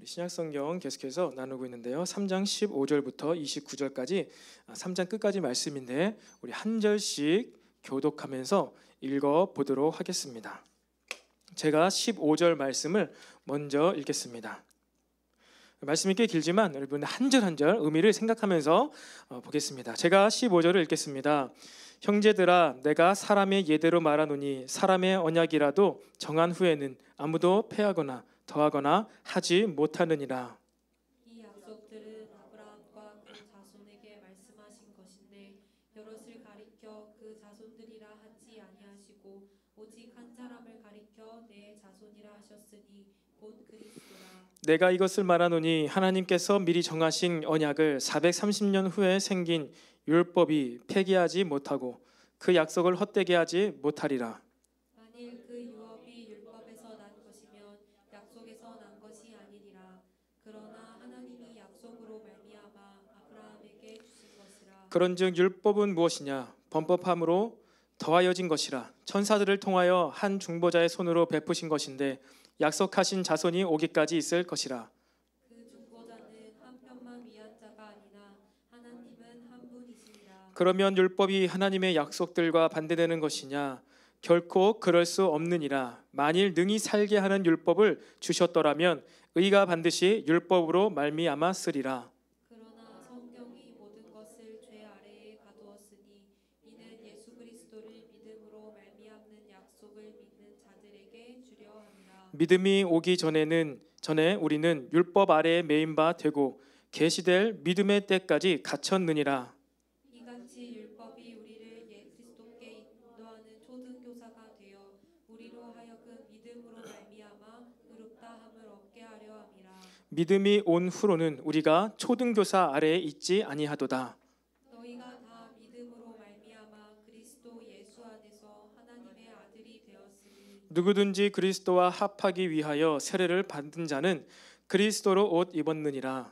신약성경 계속해서 나누고 있는데요. 3장 15절부터 29절까지 3장 끝까지 말씀인데 우리 한 절씩 교독하면서 읽어보도록 하겠습니다. 제가 15절 말씀을 먼저 읽겠습니다. 말씀이 꽤 길지만 여러분 한 절 한 절 의미를 생각하면서 보겠습니다. 제가 15절을 읽겠습니다. 형제들아, 내가 사람의 예대로 말하노니 사람의 언약이라도 정한 후에는 아무도 패하거나 더하거나 하지 못하느니라. 이 약속들은 아브라함과 그 자손에게 말씀하신 것인데 여럿을 가리켜 그 자손들이라 하지 아니하시고 오직 한 사람을 가리켜 내 자손이라 하셨으니 곧 그리스도라. 내가 이것을 말하노니 하나님께서 미리 정하신 언약을 430년 후에 생긴 율법이 폐기하지 못하고 그 약속을 헛되게 하지 못하리라. 만일 그 유업이 율법에서 난 것이면 약속에서 난 것이 아니니라. 그러나 하나님이 약속으로 말미암아 아브라함에게 주신 것이라. 그런즉 율법은 무엇이냐? 범법함으로 더하여진 것이라. 천사들을 통하여 한 중보자의 손으로 베푸신 것인데 약속하신 자손이 오기까지 있을 것이라. 그 중보자는 한 편만 위한 자가 아니나 하나님은 한 분이시니라. 그러면 율법이 하나님의 약속들과 반대되는 것이냐? 결코 그럴 수 없느니라. 만일 능히 살게 하는 율법을 주셨더라면 의가 반드시 율법으로 말미암았으리라. 그러나 성경이 모든 것을 죄 아래에 가두었으니 이는 예수 그리스도를 믿음으로 말미암는 약속을 믿는 자들에게 주려 함이라. 믿음이 오기 전에 우리는 율법 아래에 매인 바 되고 계시될 믿음의 때까지 갇혔느니라. 이같이 율법이 우리를 그리스도께 인도하는 초등교사가 되어 우리로 하여금 믿음으로 말미암아 의롭다 함을 얻게 하려 함이라. 믿음이 온 후로는 우리가 초등교사 아래에 있지 아니하도다. 너희가 다 믿음으로 말미암아 그리스도 예수 안에서 하나님의 아들이 되었으니 누구든지 그리스도와 합하기 위하여 세례를 받은 자는 그리스도로 옷 입었느니라.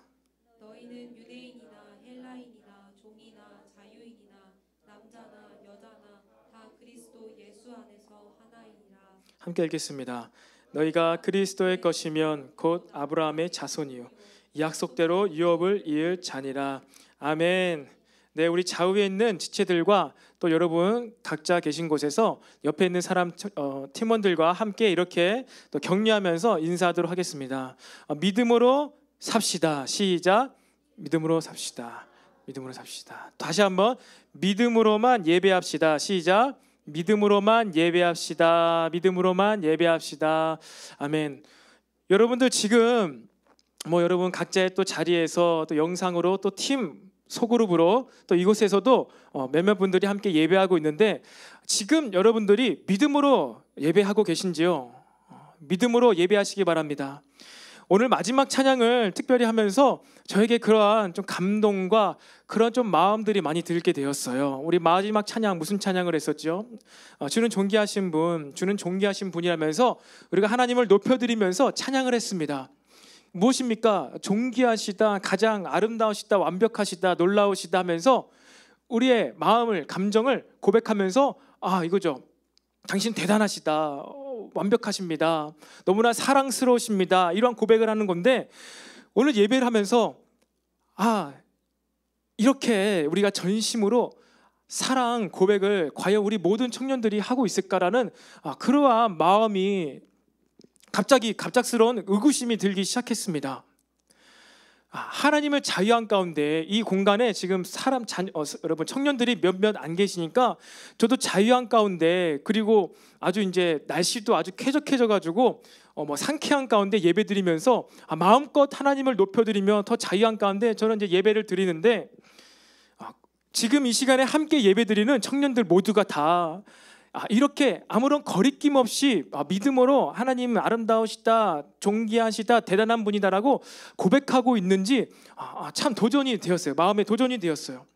너희는 유대인이나 헬라인이나 종이나 자유인이나 남자나 여자나 다 그리스도 예수 안에서 하나이니라. 함께 읽겠습니다. 너희가 그리스도의 것이면 곧 아브라함의 자손이요 약속대로 유업을 이을 자니라. 아멘. 네, 우리 좌우에 있는 지체들과 또 여러분 각자 계신 곳에서 옆에 있는 사람 팀원들과 함께 이렇게 또 격려하면서 인사하도록 하겠습니다. 믿음으로 삽시다. 시작. 믿음으로 삽시다. 믿음으로 삽시다. 다시 한번 믿음으로만 예배합시다. 시작. 믿음으로만 예배합시다. 믿음으로만 예배합시다. 아멘. 여러분들 지금 여러분 각자의 또 자리에서 또 영상으로 또 팀 소그룹으로 또 이곳에서도 몇몇 분들이 함께 예배하고 있는데 지금 여러분들이 믿음으로 예배하고 계신지요? 믿음으로 예배하시기 바랍니다. 오늘 마지막 찬양을 특별히 하면서 저에게 그러한 좀 감동과 그런 좀 마음들이 많이 들게 되었어요. 우리 마지막 찬양 무슨 찬양을 했었죠? 주는 존귀하신 분, 주는 존귀하신 분이라면서 우리가 하나님을 높여드리면서 찬양을 했습니다. 무엇입니까? 존귀하시다, 가장 아름다우시다, 완벽하시다, 놀라우시다 하면서 우리의 마음을, 감정을 고백하면서 이거죠. 당신 대단하시다, 완벽하십니다, 너무나 사랑스러우십니다, 이러한 고백을 하는 건데 오늘 예배를 하면서 이렇게 우리가 전심으로 사랑 고백을 과연 우리 모든 청년들이 하고 있을까라는 그러한 마음이 갑작스러운 의구심이 들기 시작했습니다. 하나님을 자유한 가운데 이 공간에 지금 여러분 청년들이 몇몇 안 계시니까 저도 자유한 가운데 그리고 아주 이제 날씨도 아주 쾌적해져 가지고 상쾌한 가운데 예배드리면서 마음껏 하나님을 높여드리며 더 자유한 가운데 저는 이제 예배를 드리는데 지금 이 시간에 함께 예배드리는 청년들 모두가 다 이렇게 아무런 거리낌 없이 믿음으로 하나님 아름다우시다, 존귀하시다, 대단한 분이다라고 고백하고 있는지 참 도전이 되었어요. 마음에 도전이 되었어요.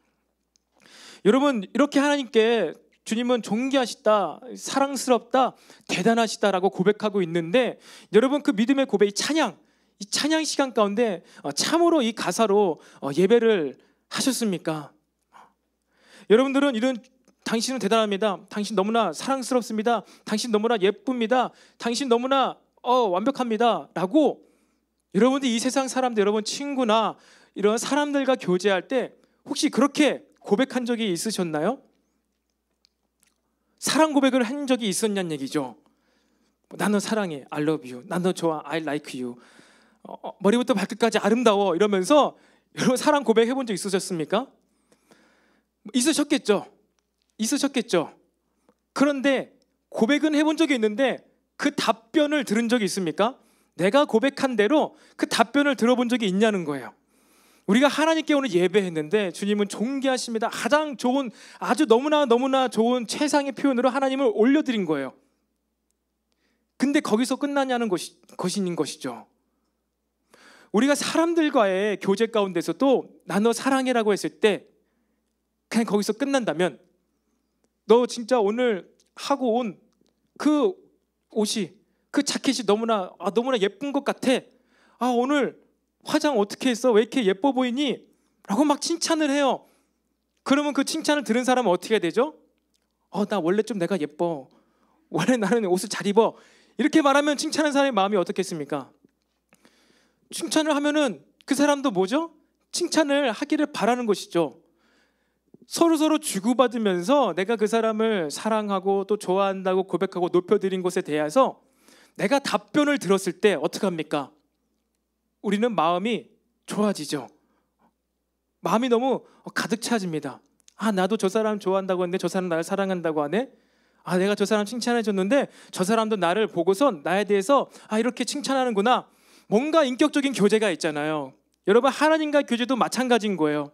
여러분 이렇게 하나님께 주님은 존귀하시다, 사랑스럽다, 대단하시다라고 고백하고 있는데 여러분 그 믿음의 고백, 이 찬양 시간 가운데 참으로 이 가사로 예배를 하셨습니까? 여러분들은 당신은 대단합니다. 당신 너무나 사랑스럽습니다. 당신 너무나 예쁩니다. 당신 너무나 완벽합니다. 라고 여러분들 이 세상 사람들, 여러분 친구나 이런 사람들과 교제할 때 혹시 그렇게 고백한 적이 있으셨나요? 사랑 고백을 한 적이 있었냐는 얘기죠. 난 너 사랑해, I love you. 난 너 좋아, I like you. 머리부터 발끝까지 아름다워 이러면서 여러분 사랑 고백 해본 적 있으셨습니까? 있으셨겠죠. 그런데 고백은 해본 적이 있는데 그 답변을 들은 적이 있습니까? 내가 고백한 대로 그 답변을 들어본 적이 있냐는 거예요. 우리가 하나님께 오늘 예배했는데 주님은 존귀하십니다. 가장 좋은, 아주 너무나 좋은 최상의 표현으로 하나님을 올려드린 거예요. 근데 거기서 끝나냐는 것인 것이죠. 우리가 사람들과의 교제 가운데서도 나 너 사랑해라고 했을 때 그냥 거기서 끝난다면, 너 진짜 오늘 하고 온 그 옷이, 그 자켓이 너무나 예쁜 것 같아. 오늘 화장 어떻게 했어? 왜 이렇게 예뻐 보이니? 라고 막 칭찬을 해요. 그러면 그 칭찬을 들은 사람은 어떻게 해야 되죠? 나 원래 좀 내가 예뻐. 원래 나는 옷을 잘 입어. 이렇게 말하면 칭찬하는 사람의 마음이 어떻겠습니까? 칭찬을 하면은 그 사람도 뭐죠? 칭찬을 하기를 바라는 것이죠. 서로 주고받으면서 내가 그 사람을 사랑하고 또 좋아한다고 고백하고 높여드린 것에 대해서 내가 답변을 들었을 때 어떻게 합니까? 우리는 마음이 좋아지죠. 마음이 너무 가득 차집니다. 나도 저 사람 좋아한다고 했는데 저 사람 나를 사랑한다고 하네. 내가 저 사람 칭찬해 줬는데 저 사람도 나를 보고선 나에 대해서 이렇게 칭찬하는구나. 뭔가 인격적인 교제가 있잖아요. 여러분, 하나님과 교제도 마찬가지인 거예요.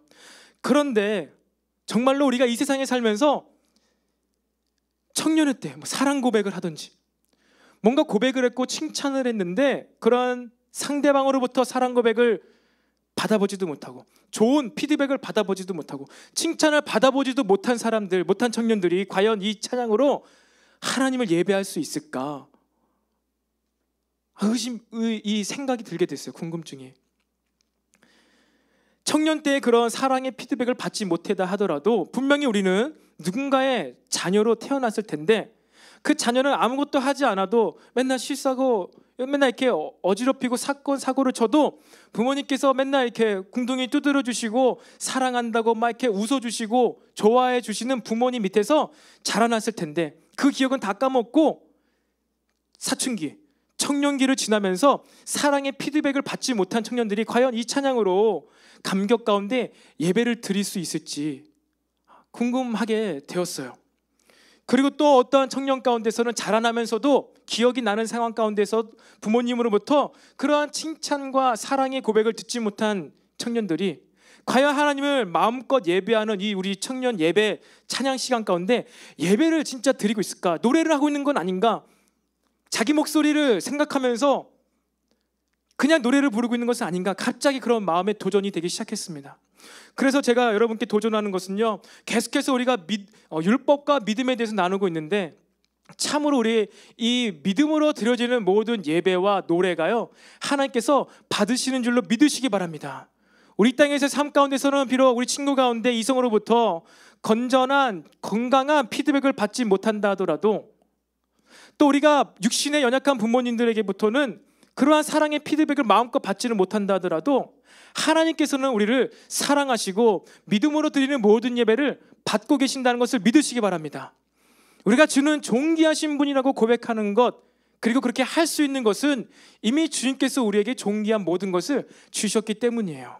그런데 정말로 우리가 이 세상에 살면서 청년의 때 사랑 고백을 하든지 뭔가 고백을 했고 칭찬을 했는데 그런 상대방으로부터 사랑 고백을 받아보지도 못하고 좋은 피드백을 받아보지도 못하고 칭찬을 받아보지도 못한 사람들, 못한 청년들이 과연 이 찬양으로 하나님을 예배할 수 있을까? 이 생각이 들게 됐어요. 궁금증이. 청년 때의 그런 사랑의 피드백을 받지 못했다 하더라도 분명히 우리는 누군가의 자녀로 태어났을 텐데 그 자녀는 아무것도 하지 않아도 맨날 실수하고 맨날 이렇게 어지럽히고 사고를 쳐도 부모님께서 맨날 이렇게 궁둥이 두드려 주시고 사랑한다고 막 이렇게 웃어주시고 좋아해 주시는 부모님 밑에서 자라났을 텐데 그 기억은 다 까먹고 사춘기, 청년기를 지나면서 사랑의 피드백을 받지 못한 청년들이 과연 이 찬양으로 감격 가운데 예배를 드릴 수 있을지 궁금하게 되었어요. 그리고 또 어떠한 청년 가운데서는 자라나면서도 기억이 나는 상황 가운데서 부모님으로부터 그러한 칭찬과 사랑의 고백을 듣지 못한 청년들이 과연 하나님을 마음껏 예배하는 이 우리 청년 예배 찬양 시간 가운데 예배를 진짜 드리고 있을까? 노래를 하고 있는 건 아닌가? 자기 목소리를 생각하면서 그냥 노래를 부르고 있는 것은 아닌가? 갑자기 그런 마음의 도전이 되기 시작했습니다. 그래서 제가 여러분께 도전하는 것은요, 계속해서 우리가 율법과 믿음에 대해서 나누고 있는데 참으로 우리 이 믿음으로 드려지는 모든 예배와 노래가요 하나님께서 받으시는 줄로 믿으시기 바랍니다. 우리 땅에서의 삶 가운데서는 비록 우리 친구 가운데 이성으로부터 건전한 건강한 피드백을 받지 못한다 하더라도 또 우리가 육신의 연약한 부모님들에게부터는 그러한 사랑의 피드백을 마음껏 받지는 못한다 하더라도 하나님께서는 우리를 사랑하시고 믿음으로 드리는 모든 예배를 받고 계신다는 것을 믿으시기 바랍니다. 우리가 주는 존귀하신 분이라고 고백하는 것, 그리고 그렇게 할 수 있는 것은 이미 주님께서 우리에게 존귀한 모든 것을 주셨기 때문이에요.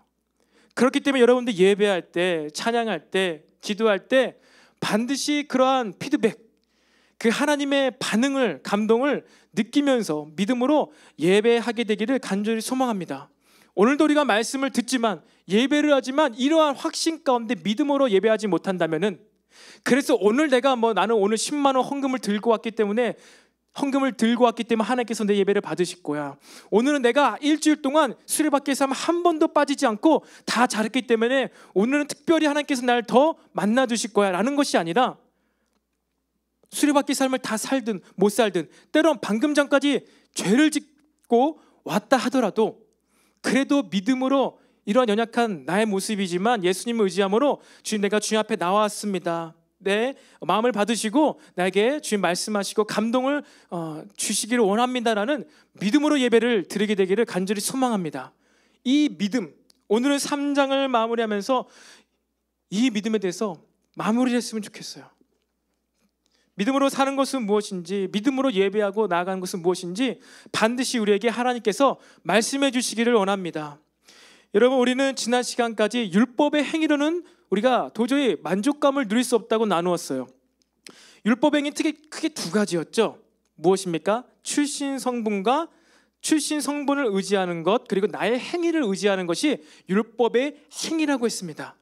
그렇기 때문에 여러분들 예배할 때, 찬양할 때, 기도할 때 반드시 그러한 피드백, 그 하나님의 반응을, 감동을 느끼면서 믿음으로 예배하게 되기를 간절히 소망합니다. 오늘도 우리가 말씀을 듣지만 예배를 하지만 이러한 확신 가운데 믿음으로 예배하지 못한다면은, 그래서 오늘 나는 오늘 10만 원 헌금을 들고 왔기 때문에 하나님께서 내 예배를 받으실 거야. 오늘은 내가 일주일 동안 수레바퀴에 한 번도 빠지지 않고 다 잘했기 때문에 오늘은 특별히 하나님께서 나를 더 만나 주실 거야 라는 것이 아니라, 수레바퀴 삶을 다 살든 못 살든 때론 방금 전까지 죄를 짓고 왔다 하더라도 그래도 믿음으로 이러한 연약한 나의 모습이지만 예수님을 의지함으로 주님, 내가 주님 앞에 나왔습니다. 내 마음을 받으시고 나에게 주님 말씀하시고 감동을 주시기를 원합니다라는 믿음으로 예배를 드리게 되기를 간절히 소망합니다. 이 믿음, 오늘은 3장을 마무리하면서 이 믿음에 대해서 마무리했으면 좋겠어요. 믿음으로 사는 것은 무엇인지, 믿음으로 예배하고 나아가는 것은 무엇인지 반드시 우리에게 하나님께서 말씀해 주시기를 원합니다. 여러분, 우리는 지난 시간까지 율법의 행위로는 우리가 도저히 만족감을 누릴 수 없다고 나누었어요. 율법의 행위 크게 두 가지였죠. 무엇입니까? 출신 성분과 출신 성분을 의지하는 것, 그리고 나의 행위를 의지하는 것이 율법의 행위라고 했습니다.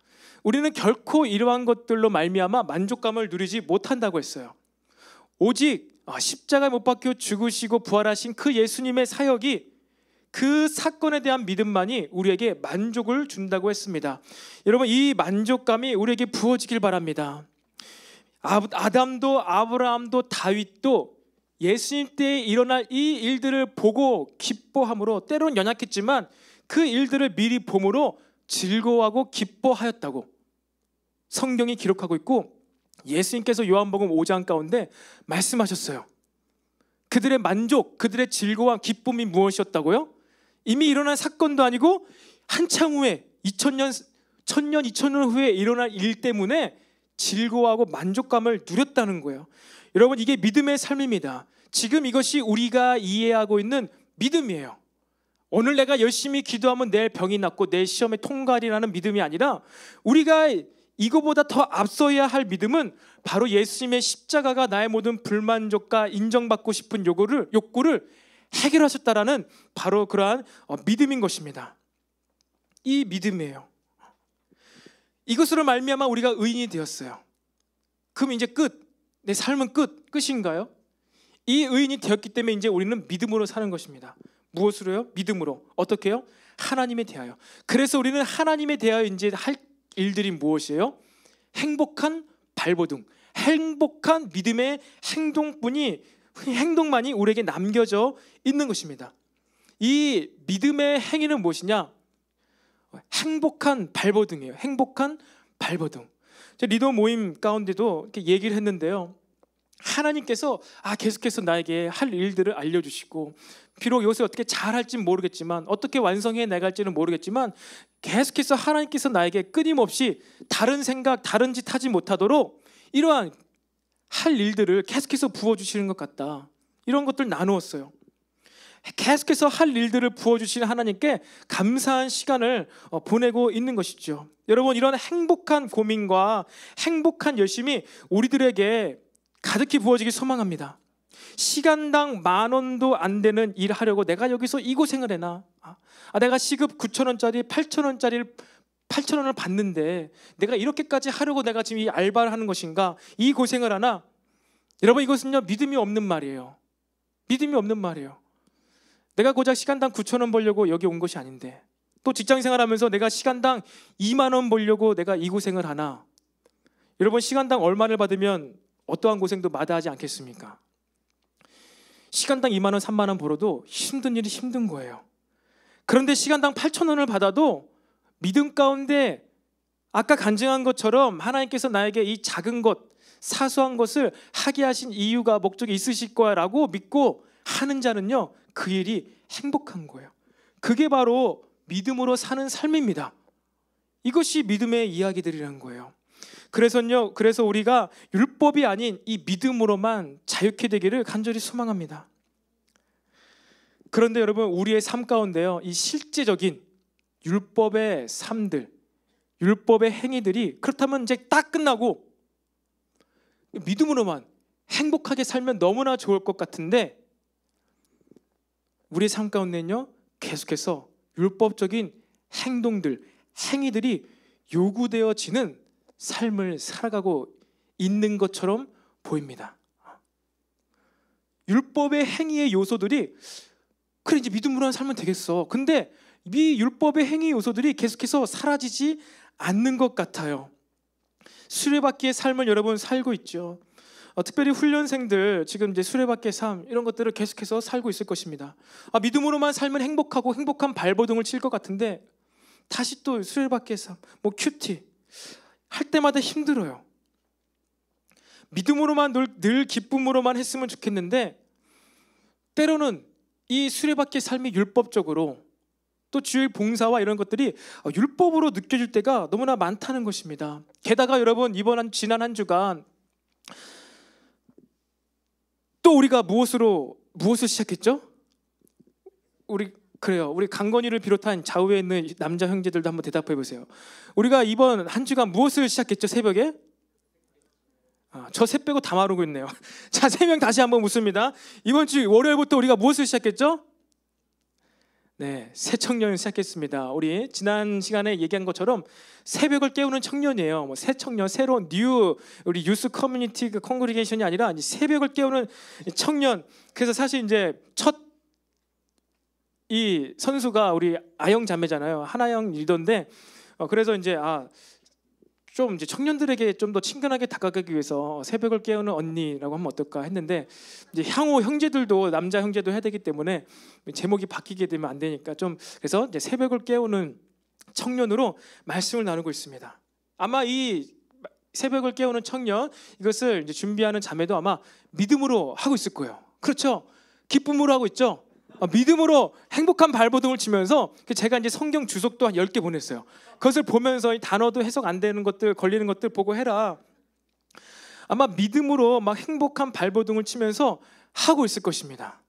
우리는 결코 이러한 것들로 말미암아 만족감을 누리지 못한다고 했어요. 오직 십자가에 못 박혀 죽으시고 부활하신 그 예수님의 사역이, 그 사건에 대한 믿음만이 우리에게 만족을 준다고 했습니다. 여러분, 이 만족감이 우리에게 부어지길 바랍니다. 아담도 아브라함도 다윗도 예수님 때에 일어날 이 일들을 보고 기뻐함으로, 때론 연약했지만 그 일들을 미리 봄으로 즐거워하고 기뻐하였다고 성경이 기록하고 있고, 예수님께서 요한복음 5장 가운데 말씀하셨어요. 그들의 만족, 그들의 즐거움, 기쁨이 무엇이었다고요? 이미 일어난 사건도 아니고 한참 후에 2000년 후에 일어날 일 때문에 즐거워하고 만족감을 누렸다는 거예요. 여러분, 이게 믿음의 삶입니다. 지금 이것이 우리가 이해하고 있는 믿음이에요. 오늘 내가 열심히 기도하면 내일 병이 낫고 내일 시험에 통과하리라는 믿음이 아니라, 우리가 이거보다 더 앞서야 할 믿음은 바로 예수님의 십자가가 나의 모든 불만족과 인정받고 싶은 욕구를 해결하셨다라는 바로 그러한 믿음인 것입니다. 이 믿음이에요. 이것으로 말미암아 우리가 의인이 되었어요. 그럼 이제 내 삶은 끝인가요? 이 의인이 되었기 때문에 이제 우리는 믿음으로 사는 것입니다. 무엇으로요? 믿음으로. 어떻게 해요? 하나님에 대하여. 그래서 우리는 하나님에 대하여 이제 할 일들이 무엇이에요? 행복한 발버둥, 행복한 믿음의 행동만이 우리에게 남겨져 있는 것입니다. 이 믿음의 행위는 무엇이냐? 행복한 발버둥이에요. 행복한 발버둥. 리더 모임 가운데도 이렇게 얘기를 했는데요, 하나님께서 계속해서 나에게 할 일들을 알려주시고, 비록 이것을 어떻게 잘할지는 모르겠지만, 어떻게 완성해 나갈지는 모르겠지만, 계속해서 하나님께서 나에게 끊임없이 다른 생각, 다른 짓 하지 못하도록 이러한 할 일들을 계속해서 부어주시는 것 같다. 이런 것들 나누었어요. 계속해서 할 일들을 부어주시는 하나님께 감사한 시간을 보내고 있는 것이죠. 여러분, 이런 행복한 고민과 행복한 열심이 우리들에게 가득히 부어지길 소망합니다. 시간당 10,000원도 안 되는 일 하려고 내가 여기서 이 고생을 해나? 내가 시급 9,000원짜리 8,000원을 받는데 내가 이렇게까지 하려고 내가 지금 이 알바를 하는 것인가? 이 고생을 하나? 여러분, 이것은요, 믿음이 없는 말이에요. 믿음이 없는 말이에요. 내가 고작 시간당 9,000원 벌려고 여기 온 것이 아닌데, 또 직장생활하면서 내가 시간당 20,000원 벌려고 내가 이 고생을 하나? 여러분, 시간당 얼마를 받으면 어떠한 고생도 마다하지 않겠습니까? 시간당 20,000원, 30,000원 벌어도 힘든 일이 힘든 거예요. 그런데 시간당 8,000원을 받아도 믿음 가운데 아까 간증한 것처럼 하나님께서 나에게 이 작은 것, 사소한 것을 하게 하신 이유가, 목적이 있으실 거라고 믿고 하는 자는요, 그 일이 행복한 거예요. 그게 바로 믿음으로 사는 삶입니다. 이것이 믿음의 이야기들이라는 거예요. 그래서 우리가 율법이 아닌 이 믿음으로만 자유케 되기를 간절히 소망합니다. 그런데 여러분, 우리의 삶 가운데요, 이 실제적인 율법의 삶들, 율법의 행위들이 그렇다면 이제 딱 끝나고 믿음으로만 행복하게 살면 너무나 좋을 것 같은데, 우리의 삶 가운데는요, 계속해서 율법적인 행동들, 행위들이 요구되어지는 삶을 살아가고 있는 것처럼 보입니다. 율법의 행위의 요소들이, 그래 이제 믿음으로 살면 되겠어. 근데 이 율법의 행위 요소들이 계속해서 사라지지 않는 것 같아요. 수레바퀴의 삶을 여러분 살고 있죠. 특별히 훈련생들 지금 이제 수레바퀴의 삶, 이런 것들을 계속해서 살고 있을 것입니다. 믿음으로만 살면 행복하고 행복한 발버둥을 칠 것 같은데, 다시 또 수레바퀴의 삶, 큐티 할 때마다 힘들어요. 믿음으로만 늘 기쁨으로만 했으면 좋겠는데 때로는 이 수레바퀴의 삶이 율법적으로 또 주일 봉사와 이런 것들이 율법으로 느껴질 때가 너무나 많다는 것입니다. 게다가 여러분 지난 한 주간 또 우리가 무엇을 시작했죠? 우리 강건이를 비롯한 좌우에 있는 남자 형제들도 한번 대답해 보세요. 우리가 이번 한 주간 무엇을 시작했죠? 새벽에? 저 셋 빼고 다 말하고 있네요. 자, 3명 다시 한번 묻습니다. 이번 주 월요일부터 우리가 무엇을 시작했죠? 네, 새 청년을 시작했습니다. 우리 지난 시간에 얘기한 것처럼 새벽을 깨우는 청년이에요. 새 청년, 새로운 우리 유스 커뮤니티 콩그리게이션이 아니라 새벽을 깨우는 청년. 그래서 사실 이제 이 선수가 우리 아영 자매잖아요. 하나영 리더인데 그래서 이제 좀 이제 청년들에게 좀 더 친근하게 다가가기 위해서 새벽을 깨우는 언니라고 하면 어떨까 했는데 이제 향후 형제들도 남자 형제도 해야 되기 때문에 제목이 바뀌게 되면 안 되니까 좀 그래서 이제 새벽을 깨우는 청년으로 말씀을 나누고 있습니다. 아마 이 새벽을 깨우는 청년 이것을 이제 준비하는 자매도 아마 믿음으로 하고 있을 거예요. 그렇죠? 기쁨으로 하고 있죠. 믿음으로 행복한 발버둥을 치면서 제가 이제 성경 주석도 한 10개 보냈어요. 그것을 보면서 이 단어도 해석 안 되는 것들 걸리는 것들 보고 해라. 아마 믿음으로 막 행복한 발버둥을 치면서 하고 있을 것입니다.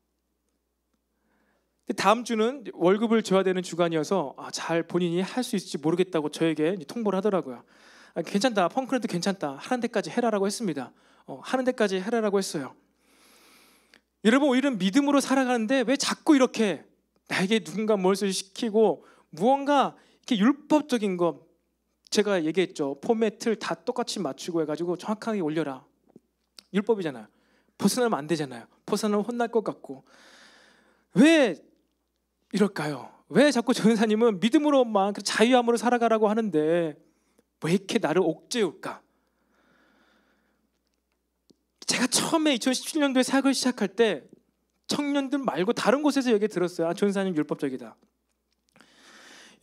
다음 주는 월급을 줘야 되는 주간이어서 잘 본인이 할 수 있을지 모르겠다고 저에게 통보를 하더라고요. 괜찮다, 펑크랜드 괜찮다, 하는 데까지 해라라고 했습니다. 하는 데까지 해라라고 했어요. 여러분, 우리는 믿음으로 살아가는데 왜 자꾸 이렇게 나에게 누군가 무엇을 시키고 무언가 이렇게 율법적인 것, 제가 얘기했죠. 포맷을 다 똑같이 맞추고 해가지고 정확하게 올려라. 율법이잖아요. 벗어나면 안 되잖아요. 벗어나면 혼날 것 같고. 왜 이럴까요? 왜 자꾸 전사님은 믿음으로만 자유함으로 살아가라고 하는데 왜 이렇게 나를 옥죄울까? 제가 처음에 2017년도에 사역을 시작할 때 청년들 말고 다른 곳에서 얘기 들었어요. 전사님 율법적이다.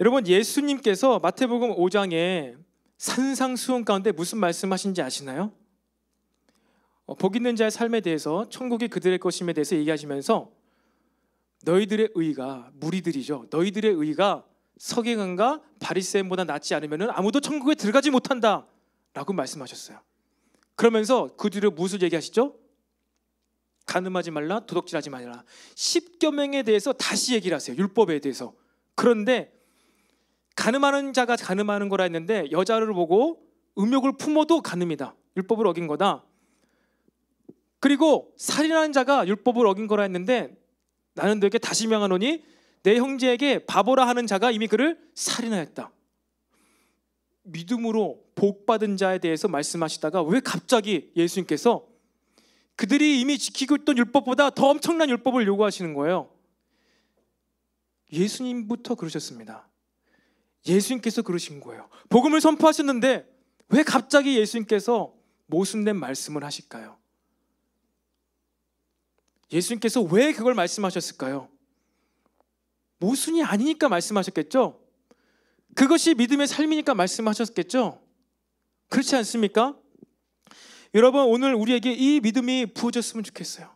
여러분, 예수님께서 마태복음 5장에 산상수훈 가운데 무슨 말씀하신지 아시나요? 복 있는 자의 삶에 대해서 천국이 그들의 것임에 대해서 얘기하시면서 너희들의 의가 무리들이죠. 너희들의 의가 서기관과 바리새인보다 낫지 않으면 아무도 천국에 들어가지 못한다 라고 말씀하셨어요. 그러면서 그 뒤로 무엇을 얘기하시죠? 간음하지 말라, 도둑질하지 말라. 10계명에 대해서 다시 얘기를 하세요. 율법에 대해서. 그런데 간음하는 자가 간음하는 거라 했는데 여자를 보고 음욕을 품어도 간음이다. 율법을 어긴 거다. 그리고 살인하는 자가 율법을 어긴 거라 했는데 나는 너에게 다시 명하노니 내 형제에게 바보라 하는 자가 이미 그를 살인하였다. 믿음으로 복받은 자에 대해서 말씀하시다가 왜 갑자기 예수님께서 그들이 이미 지키고 있던 율법보다 더 엄청난 율법을 요구하시는 거예요? 예수님부터 그러셨습니다. 예수님께서 그러신 거예요. 복음을 선포하셨는데 왜 갑자기 예수님께서 모순된 말씀을 하실까요? 예수님께서 왜 그걸 말씀하셨을까요? 모순이 아니니까 말씀하셨겠죠? 그것이 믿음의 삶이니까 말씀하셨겠죠? 그렇지 않습니까? 여러분, 오늘 우리에게 이 믿음이 부어졌으면 좋겠어요.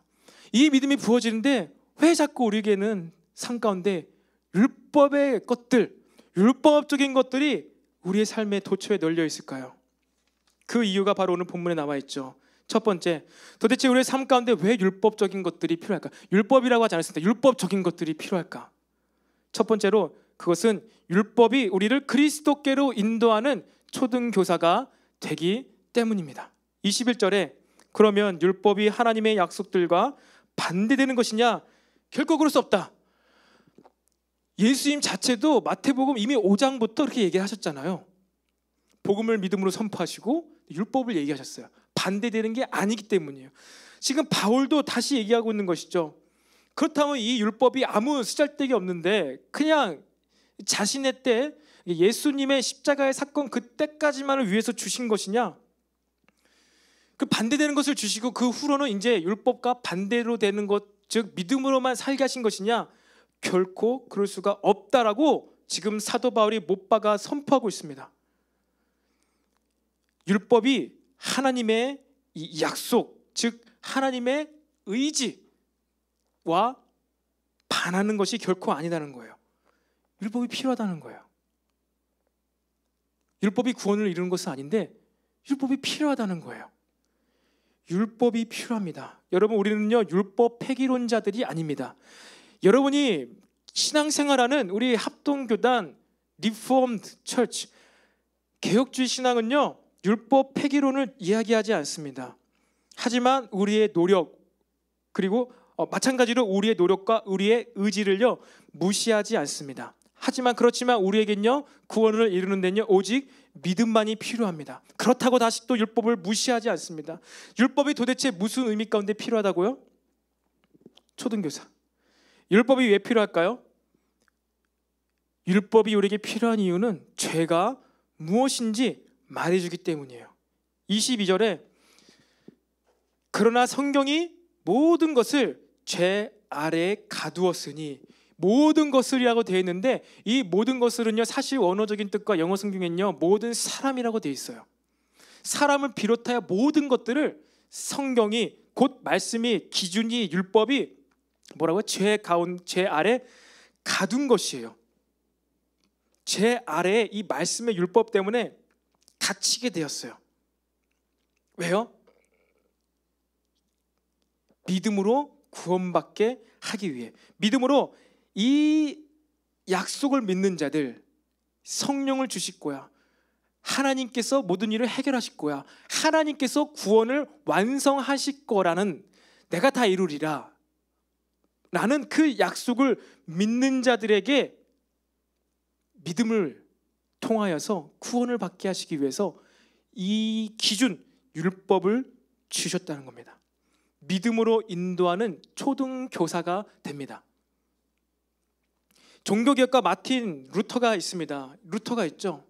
이 믿음이 부어지는데 왜 자꾸 우리에게는 삶 가운데 율법의 것들, 율법적인 것들이 우리의 삶의 도처에 널려 있을까요? 그 이유가 바로 오늘 본문에 나와 있죠. 첫 번째, 도대체 우리의 삶 가운데 왜 율법적인 것들이 필요할까? 율법이라고 하지 않았습니다. 율법적인 것들이 필요할까? 첫 번째로 그것은 율법이 우리를 그리스도께로 인도하는 초등교사가 되기 때문입니다. 21절에 그러면 율법이 하나님의 약속들과 반대되는 것이냐? 결코 그럴 수 없다. 예수님 자체도 마태복음 이미 5장부터 그렇게 얘기하셨잖아요. 복음을 믿음으로 선포하시고 율법을 얘기하셨어요. 반대되는 게 아니기 때문이에요. 지금 바울도 다시 얘기하고 있는 것이죠. 그렇다면 이 율법이 아무 쓰잘데기 없는데 그냥 자신의 때 예수님의 십자가의 사건 그때까지만을 위해서 주신 것이냐? 그 반대되는 것을 주시고 그 후로는 이제 율법과 반대로 되는 것, 즉 믿음으로만 살게 하신 것이냐? 결코 그럴 수가 없다라고 지금 사도 바울이 못 박아 선포하고 있습니다. 율법이 하나님의 이 약속, 즉 하나님의 의지와 반하는 것이 결코 아니다는 거예요. 율법이 필요하다는 거예요. 율법이 구원을 이루는 것은 아닌데 율법이 필요하다는 거예요. 율법이 필요합니다. 여러분, 우리는요 율법 폐기론자들이 아닙니다. 여러분이 신앙생활하는 우리 합동교단 Reformed Church 개혁주의 신앙은요 율법 폐기론을 이야기하지 않습니다. 하지만 우리의 노력, 그리고 마찬가지로 우리의 노력과 우리의 의지를요 무시하지 않습니다. 하지만 그렇지만 우리에겐요 구원을 이루는 데는요 오직 믿음만이 필요합니다. 그렇다고 다시 또 율법을 무시하지 않습니다. 율법이 도대체 무슨 의미 가운데 필요하다고요? 초등교사, 율법이 왜 필요할까요? 율법이 우리에게 필요한 이유는 죄가 무엇인지 말해주기 때문이에요. 22절에 그러나 성경이 모든 것을 죄 아래에 가두었으니, 모든 것을이라고 되어 있는데 이 모든 것을은요 사실 원어적인 뜻과 영어 성경에는요 모든 사람이라고 되어 있어요. 사람을 비롯하여 모든 것들을 성경이, 곧 말씀이, 기준이, 율법이 뭐라고요? 죄 아래 가둔 것이에요. 죄 아래에 이 말씀의 율법 때문에 갇히게 되었어요. 왜요? 믿음으로 구원받게 하기 위해. 믿음으로 이 약속을 믿는 자들, 성령을 주실 거야, 하나님께서 모든 일을 해결하실 거야, 하나님께서 구원을 완성하실 거라는, 내가 다 이루리라 라는 그 약속을 믿는 자들에게 믿음을 통하여서 구원을 받게 하시기 위해서 이 기준, 율법을 주셨다는 겁니다. 믿음으로 인도하는 초등교사가 됩니다. 종교개혁가 마틴 루터가 있습니다. 루터가 있죠.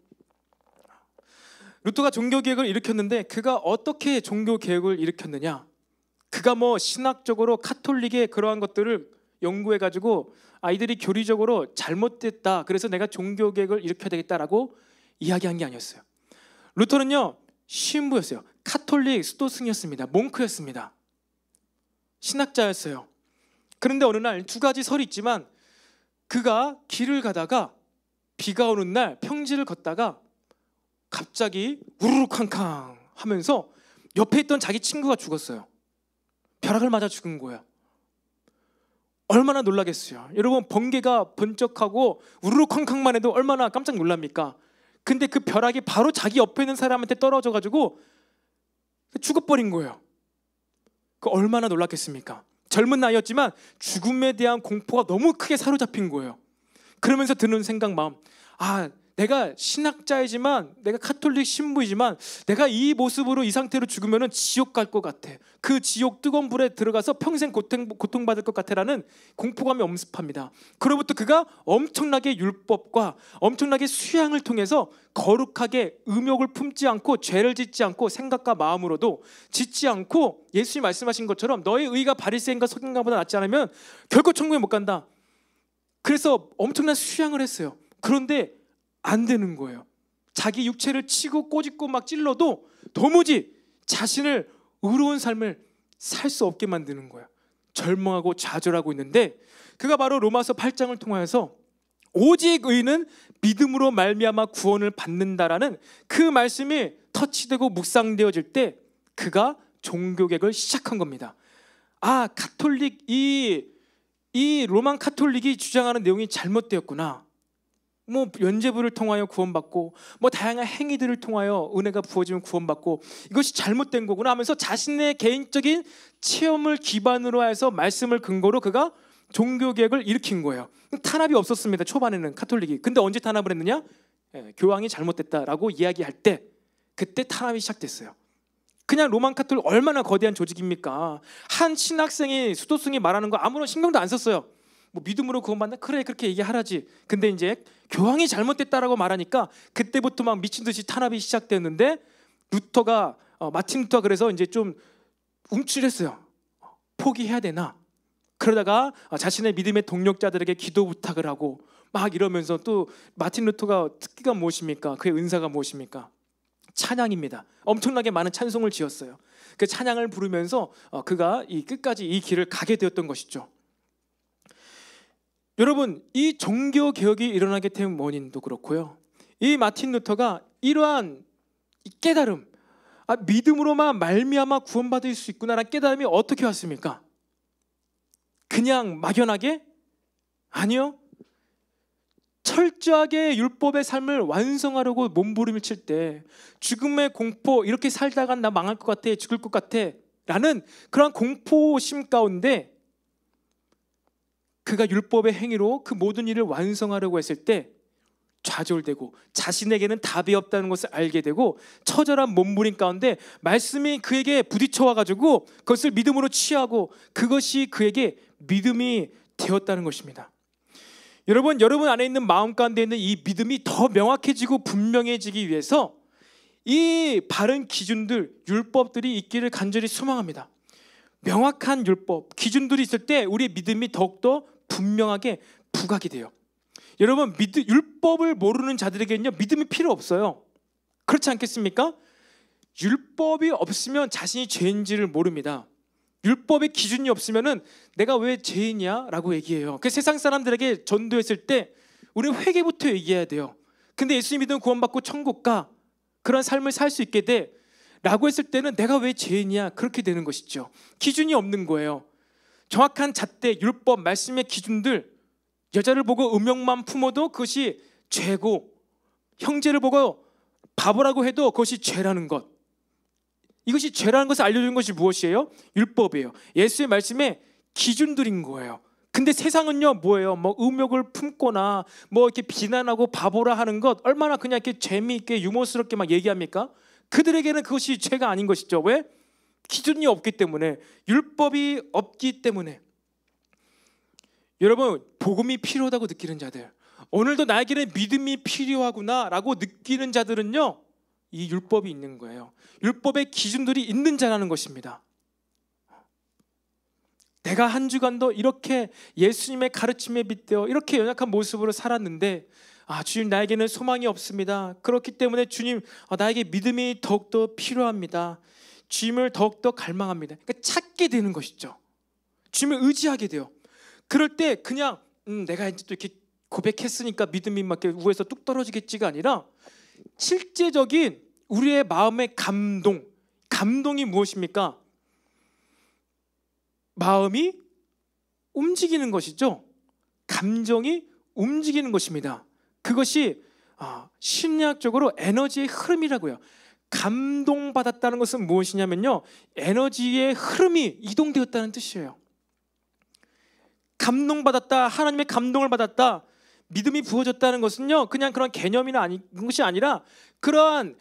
루터가 종교개혁을 일으켰는데 그가 어떻게 종교개혁을 일으켰느냐? 그가 신학적으로 카톨릭의 그러한 것들을 연구해가지고 아이들이 교리적으로 잘못됐다, 그래서 내가 종교개혁을 일으켜야 되겠다라고 이야기한 게 아니었어요. 루터는요 신부였어요. 카톨릭 수도승이었습니다. 몽크였습니다. 신학자였어요. 그런데 어느 날 두 가지 설이 있지만 그가 길을 가다가 비가 오는 날 평지를 걷다가 갑자기 우르르 쾅쾅 하면서 옆에 있던 자기 친구가 죽었어요. 벼락을 맞아 죽은 거예요. 얼마나 놀라겠어요. 여러분, 번개가 번쩍하고 우르르 쾅쾅만 해도 얼마나 깜짝 놀랍니까? 근데 그 벼락이 바로 자기 옆에 있는 사람한테 떨어져가지고 죽어버린 거예요. 그 얼마나 놀랐겠습니까? 젊은 나이였지만 죽음에 대한 공포가 너무 크게 사로잡힌 거예요. 그러면서 드는 생각, 마음, 내가 신학자이지만, 내가 카톨릭 신부이지만 내가 이 모습으로 이 상태로 죽으면 지옥 갈 것 같아. 그 지옥 뜨거운 불에 들어가서 평생 고통받을 것 같아라는 공포감이 엄습합니다. 그로부터 그가 엄청나게 율법과 엄청나게 수양을 통해서 거룩하게 의욕을 품지 않고 죄를 짓지 않고 생각과 마음으로도 짓지 않고 예수님이 말씀하신 것처럼 너의 의가 바리새인과 서기관보다 낫지 않으면 결코 천국에 못 간다. 그래서 엄청난 수양을 했어요. 그런데 안 되는 거예요. 자기 육체를 치고 꼬집고 막 찔러도 도무지 자신을 의로운 삶을 살 수 없게 만드는 거예요. 절망하고 좌절하고 있는데 그가 바로 로마서 8장을 통하여서 오직 의는 믿음으로 말미암아 구원을 받는다라는 그 말씀이 터치되고 묵상되어질 때 그가 종교개혁을 시작한 겁니다. 카톨릭, 이 로만 카톨릭이 주장하는 내용이 잘못되었구나. 연제부를 통하여 구원받고 다양한 행위들을 통하여 은혜가 부어지면 구원받고 이것이 잘못된 거구나 하면서 자신의 개인적인 체험을 기반으로 해서 말씀을 근거로 그가 종교개혁을 일으킨 거예요. 탄압이 없었습니다. 초반에는 카톨릭이. 근데 언제 탄압을 했느냐? 교황이 잘못됐다라고 이야기할 때, 그때 탄압이 시작됐어요. 그냥 로만 카톨릭 얼마나 거대한 조직입니까? 한 신학생이, 수도승이 말하는 거 아무런 신경도 안 썼어요. 믿음으로 구원받나? 그래, 그렇게 얘기하라지. 근데 이제 교황이 잘못됐다라고 말하니까 그때부터 막 미친 듯이 탄압이 시작됐는데 마틴 루터가 그래서 이제 좀 움찔했어요. 포기해야 되나? 그러다가 자신의 믿음의 동력자들에게 기도 부탁을 하고 막 이러면서, 또 마틴 루터가 특기가 무엇입니까? 그의 은사가 무엇입니까? 찬양입니다. 엄청나게 많은 찬송을 지었어요. 그 찬양을 부르면서 그가 이 끝까지 이 길을 가게 되었던 것이죠. 여러분, 이 종교 개혁이 일어나게 된 원인도 그렇고요. 이 마틴 루터가 이러한 깨달음, 믿음으로만 말미암아 구원받을 수 있구나라는 깨달음이 어떻게 왔습니까? 그냥 막연하게? 아니요. 철저하게 율법의 삶을 완성하려고 몸부림을 칠 때 죽음의 공포, 이렇게 살다가 나 망할 것 같아, 죽을 것 같아 라는 그런 공포심 가운데 그가 율법의 행위로 그 모든 일을 완성하려고 했을 때 좌절되고 자신에게는 답이 없다는 것을 알게 되고 처절한 몸부림 가운데 말씀이 그에게 부딪혀와가지고 그것을 믿음으로 취하고 그것이 그에게 믿음이 되었다는 것입니다. 여러분 안에 있는 마음 가운데 있는 이 믿음이 더 명확해지고 분명해지기 위해서 이 바른 기준들, 율법들이 있기를 간절히 소망합니다. 명확한 율법, 기준들이 있을 때 우리의 믿음이 더욱더 분명하게 부각이 돼요. 여러분, 율법을 모르는 자들에게는요, 믿음이 필요 없어요. 그렇지 않겠습니까? 율법이 없으면 자신이 죄인지를 모릅니다. 율법의 기준이 없으면은 내가 왜 죄인이야? 라고 얘기해요. 그 세상 사람들에게 전도했을 때 우리는 회개부터 얘기해야 돼요. 근데 예수님 믿으면 구원받고 천국 가, 그런 삶을 살 수 있게 돼 라고 했을 때는 내가 왜 죄인이야? 그렇게 되는 것이죠. 기준이 없는 거예요. 정확한 잣대, 율법, 말씀의 기준들, 여자를 보고 음욕만 품어도 그것이 죄고, 형제를 보고 바보라고 해도 그것이 죄라는 것, 이것이 죄라는 것을 알려주는 것이 무엇이에요? 율법이에요. 예수의 말씀에 기준들인 거예요. 근데 세상은요, 뭐예요? 뭐 음욕을 품거나 뭐 이렇게 비난하고 바보라 하는 것, 얼마나 그냥 이렇게 재미있게 유머스럽게 막 얘기합니까? 그들에게는 그것이 죄가 아닌 것이죠. 왜? 기준이 없기 때문에, 율법이 없기 때문에. 여러분, 복음이 필요하다고 느끼는 자들, 오늘도 나에게는 믿음이 필요하구나 라고 느끼는 자들은요, 이 율법이 있는 거예요. 율법의 기준들이 있는 자라는 것입니다. 내가 한 주간도 이렇게 예수님의 가르침에 빗대어 이렇게 연약한 모습으로 살았는데 주님, 나에게는 소망이 없습니다. 그렇기 때문에 주님, 나에게 믿음이 더욱더 필요합니다. 주님을 더욱더 갈망합니다. 그러니까 찾게 되는 것이죠. 주님을 의지하게 돼요. 그럴 때 그냥 내가 이제 또 이렇게 고백했으니까 믿음이 막 우에서 뚝 떨어지겠지가 아니라 실제적인 우리의 마음의 감동이 무엇입니까? 마음이 움직이는 것이죠. 감정이 움직이는 것입니다. 그것이 심리학적으로 에너지의 흐름이라고요. 감동받았다는 것은 무엇이냐면요, 에너지의 흐름이 이동되었다는 뜻이에요. 감동받았다, 하나님의 감동을 받았다, 믿음이 부어졌다는 것은요, 그냥 그런 개념이나 것이 아니라 그러한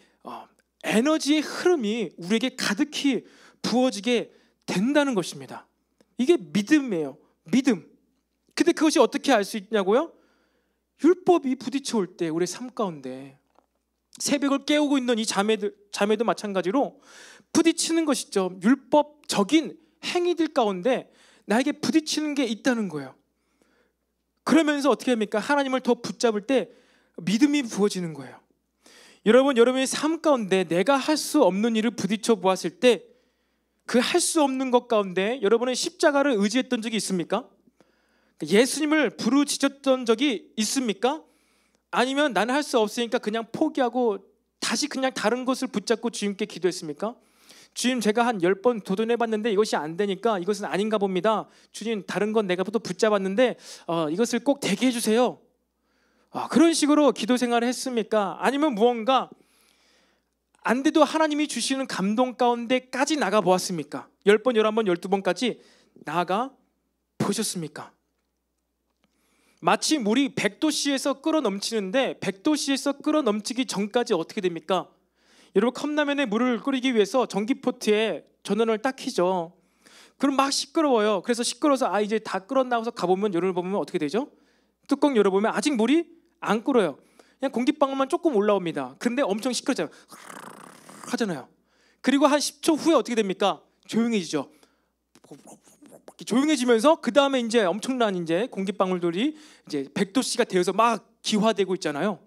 에너지의 흐름이 우리에게 가득히 부어지게 된다는 것입니다. 이게 믿음이에요. 믿음. 근데 그것이 어떻게 알 수 있냐고요? 율법이 부딪혀 올 때 우리의 삶 가운데, 새벽을 깨우고 있는 이 자매도 마찬가지로 부딪히는 것이죠. 율법적인 행위들 가운데 나에게 부딪히는 게 있다는 거예요. 그러면서 어떻게 합니까? 하나님을 더 붙잡을 때 믿음이 부어지는 거예요. 여러분의 삶 가운데 내가 할 수 없는 일을 부딪혀 보았을 때 그 할 수 없는 것 가운데 여러분은 십자가를 의지했던 적이 있습니까? 예수님을 부르짖었던 적이 있습니까? 아니면 나는 할 수 없으니까 그냥 포기하고 다시 그냥 다른 것을 붙잡고 주님께 기도했습니까? 주님, 제가 한 10번 도전해봤는데 이것이 안 되니까 이것은 아닌가 봅니다. 주님, 다른 건 내가 또 붙잡았는데 이것을 꼭 되게 해주세요. 그런 식으로 기도 생활을 했습니까? 아니면 무언가 안 돼도 하나님이 주시는 감동 가운데까지 나가 보았습니까? 10번, 11번, 12번까지 나아가 보셨습니까? 마치 물이 100도씨에서 끓어 넘치는데 100도씨에서 끓어 넘치기 전까지 어떻게 됩니까? 여러분, 컵라면에 물을 끓이기 위해서 전기포트에 전원을 딱 켜죠. 그럼 막 시끄러워요. 그래서 시끄러워서 이제 다 끓었나 하고서 가보면, 열어보면 어떻게 되죠? 뚜껑 열어보면 아직 물이 안 끓어요. 그냥 공기방울만 조금 올라옵니다. 근데 엄청 시끄럽잖아요. 하잖아요. 그리고 한 10초 후에 어떻게 됩니까? 조용해지죠. 조용해지면서 그 다음에 이제 엄청난 이제 공기방울들이 이제 100도씨가 되어서 막 기화되고 있잖아요.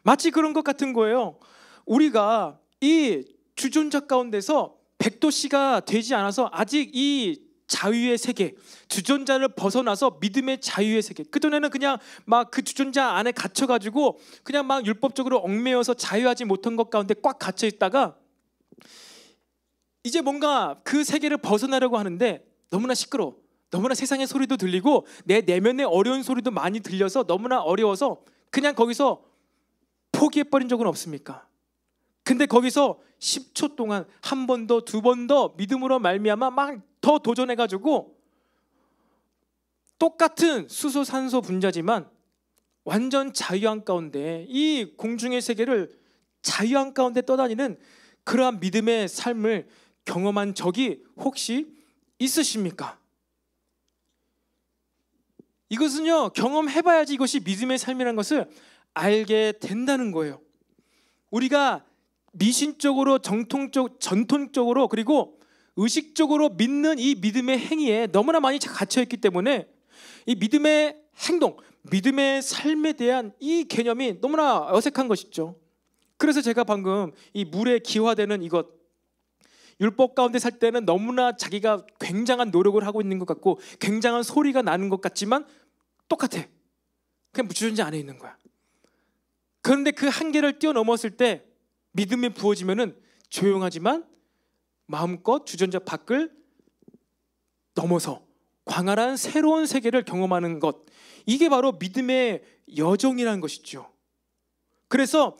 마치 그런 것 같은 거예요. 우리가 이 주존자 가운데서 100도씨가 되지 않아서 아직 이 자유의 세계, 주존자를 벗어나서 믿음의 자유의 세계, 그전에는 그냥 막 그 주존자 안에 갇혀가지고 그냥 막 율법적으로 얽매여서 자유하지 못한 것 가운데 꽉 갇혀 있다가 이제 뭔가 그 세계를 벗어나려고 하는데 너무나 시끄러워, 너무나 세상의 소리도 들리고 내 내면의 어려운 소리도 많이 들려서 너무나 어려워서 그냥 거기서 포기해버린 적은 없습니까? 근데 거기서 10초 동안 한 번 더, 두 번 더 믿음으로 말미암아 막 더 도전해가지고 똑같은 수소, 산소 분자지만 완전 자유한 가운데 이 공중의 세계를 자유한 가운데 떠다니는 그러한 믿음의 삶을 경험한 적이 혹시 있으십니까? 이것은요, 경험해봐야지 이것이 믿음의 삶이라는 것을 알게 된다는 거예요. 우리가 미신적으로, 전통적으로 그리고 의식적으로 믿는 이 믿음의 행위에 너무나 많이 갇혀있기 때문에 이 믿음의 행동, 믿음의 삶에 대한 이 개념이 너무나 어색한 것이죠. 그래서 제가 방금 이 물에 기화되는 이것, 율법 가운데 살 때는 너무나 자기가 굉장한 노력을 하고 있는 것 같고 굉장한 소리가 나는 것 같지만 똑같아. 그냥 주존자 안에 있는 거야. 그런데 그 한계를 뛰어넘었을 때 믿음이 부어지면은 조용하지만 마음껏 주존자 밖을 넘어서 광활한 새로운 세계를 경험하는 것, 이게 바로 믿음의 여정이라는 것이죠. 그래서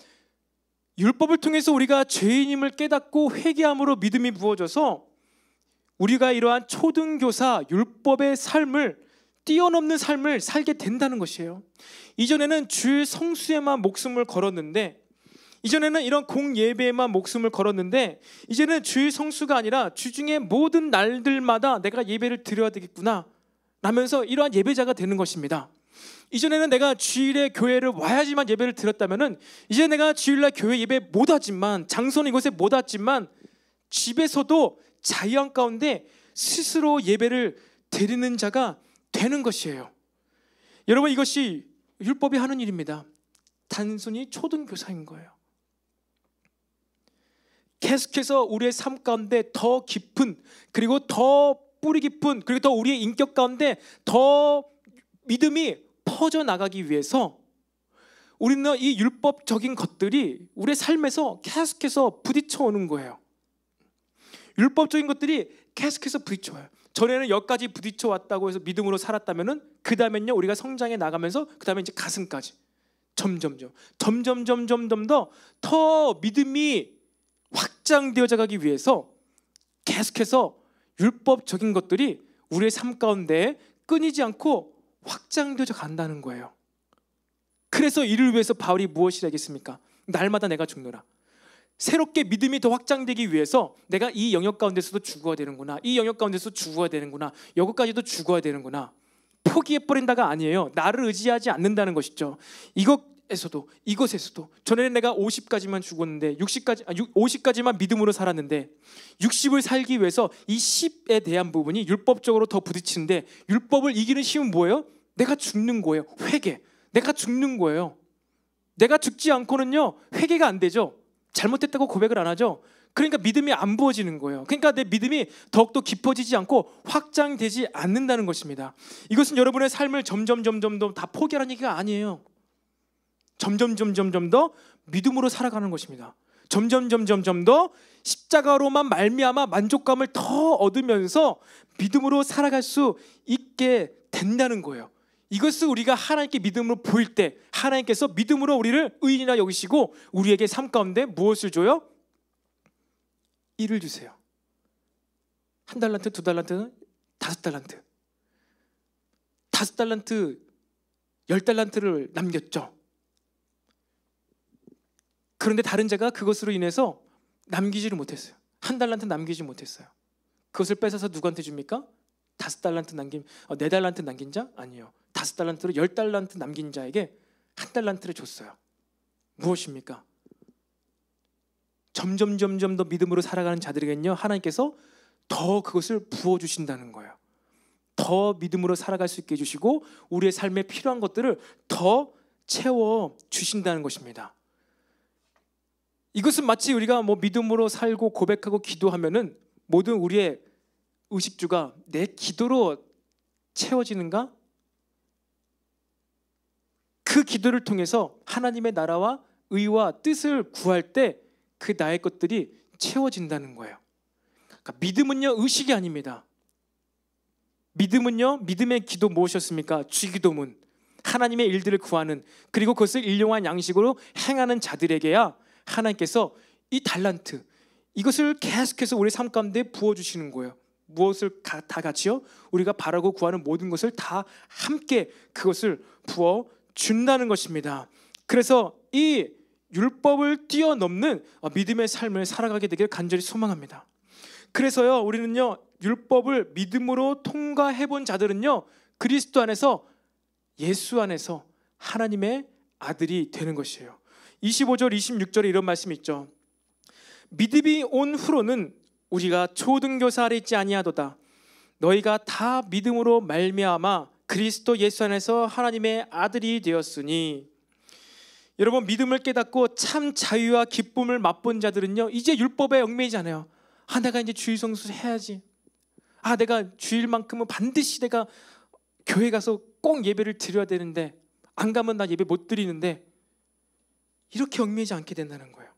율법을 통해서 우리가 죄인임을 깨닫고 회개함으로 믿음이 부어져서 우리가 이러한 초등교사 율법의 삶을 뛰어넘는 삶을 살게 된다는 것이에요. 이전에는 주일 성수에만 목숨을 걸었는데, 이전에는 이런 공예배에만 목숨을 걸었는데, 이제는 주일 성수가 아니라 주중에 모든 날들마다 내가 예배를 드려야 되겠구나 라면서 이러한 예배자가 되는 것입니다. 이전에는 내가 주일에 교회를 와야지만 예배를 드렸다면은 이제 내가 주일날 교회 예배 못 하지만, 장소는 이곳에 못 왔지만 집에서도 자유한 가운데 스스로 예배를 드리는 자가 되는 것이에요. 여러분, 이것이 율법이 하는 일입니다. 단순히 초등교사인 거예요. 계속해서 우리의 삶 가운데 더 깊은, 그리고 더 뿌리 깊은, 그리고 더 우리의 인격 가운데 더 믿음이 퍼져나가기 위해서 우리는 이 율법적인 것들이 우리의 삶에서 계속해서 부딪혀오는 거예요. 율법적인 것들이 계속해서 부딪혀와요. 전에는 여기까지 부딪혀왔다고 해서 믿음으로 살았다면은 그 다음엔요, 우리가 성장해 나가면서 그 다음에 이제 가슴까지 점점 더 믿음이 확장되어져 가기 위해서 계속해서 율법적인 것들이 우리의 삶 가운데 끊이지 않고 확장되어져 간다는 거예요. 그래서 이를 위해서 바울이 무엇이라 하겠습니까? 날마다 내가 죽노라. 새롭게 믿음이 더 확장되기 위해서 내가 이 영역 가운데서도 죽어야 되는구나, 이 영역 가운데서 죽어야 되는구나, 여기까지도 죽어야 되는구나, 포기해버린다가 아니에요. 나를 의지하지 않는다는 것이죠. 이것에서도 전에는 내가 50까지만 죽었는데 50까지만 믿음으로 살았는데 60을 살기 위해서 이 10에 대한 부분이 율법적으로 더 부딪히는데, 율법을 이기는 힘은 뭐예요? 내가 죽는 거예요. 회개. 내가 죽는 거예요. 내가 죽지 않고는요 회개가 안 되죠. 잘못했다고 고백을 안 하죠. 그러니까 믿음이 안 부어지는 거예요. 그러니까 내 믿음이 더욱더 깊어지지 않고 확장되지 않는다는 것입니다. 이것은 여러분의 삶을 점점 더 다 포기하라는 얘기가 아니에요. 점점 더 믿음으로 살아가는 것입니다. 점점 더 십자가로만 말미암아 만족감을 더 얻으면서 믿음으로 살아갈 수 있게 된다는 거예요. 이것을 우리가 하나님께 믿음으로 보일 때 하나님께서 믿음으로 우리를 의인이라 여기시고 우리에게 삶 가운데 무엇을 줘요? 일을 주세요. 1달란트, 2달란트, 5달란트. 5달란트, 10달란트를 남겼죠. 그런데 다른 자가 그것으로 인해서 남기지를 못했어요. 1달란트 남기지 못했어요. 그것을 뺏어서 누구한테 줍니까? 5달란트 남긴, 4달란트 남긴 자? 아니요. 5달란트로 10달란트 남긴 자에게 1달란트를 줬어요. 무엇입니까? 점점 더 믿음으로 살아가는 자들에게는요, 하나님께서 더 그것을 부어주신다는 거예요. 더 믿음으로 살아갈 수 있게 해주시고 우리의 삶에 필요한 것들을 더 채워주신다는 것입니다. 이것은 마치 우리가 뭐 믿음으로 살고 고백하고 기도하면은 모든 우리의 의식주가 내 기도로 채워지는가? 그 기도를 통해서 하나님의 나라와 의와 뜻을 구할 때 그 나의 것들이 채워진다는 거예요. 그러니까 믿음은요, 의식이 아닙니다. 믿음은요, 믿음의 기도 무엇이었습니까? 주기도문, 하나님의 일들을 구하는, 그리고 그것을 일용할 양식으로 행하는 자들에게야 하나님께서 이 달란트, 이것을 계속해서 우리 삶 가운데 부어주시는 거예요. 무엇을 다 같이요? 우리가 바라고 구하는 모든 것을 다 함께 그것을 부어준다는 것입니다. 그래서 이 율법을 뛰어넘는 믿음의 삶을 살아가게 되길 간절히 소망합니다. 그래서요, 우리는요, 율법을 믿음으로 통과해본 자들은요, 그리스도 안에서, 예수 안에서 하나님의 아들이 되는 것이에요. 25절 26절에 이런 말씀이 있죠. 믿음이 온 후로는 우리가 초등교사 아래 있지 아니하도다. 너희가 다 믿음으로 말미암아 그리스도 예수 안에서 하나님의 아들이 되었으니. 여러분, 믿음을 깨닫고 참 자유와 기쁨을 맛본 자들은요, 이제 율법에 얽매이잖아요. 내가 이제 주일 성수 해야지. 내가 주일만큼은 반드시 내가 교회 가서 꼭 예배를 드려야 되는데 안 가면 나 예배 못 드리는데, 이렇게 얽매이지 않게 된다는 거예요.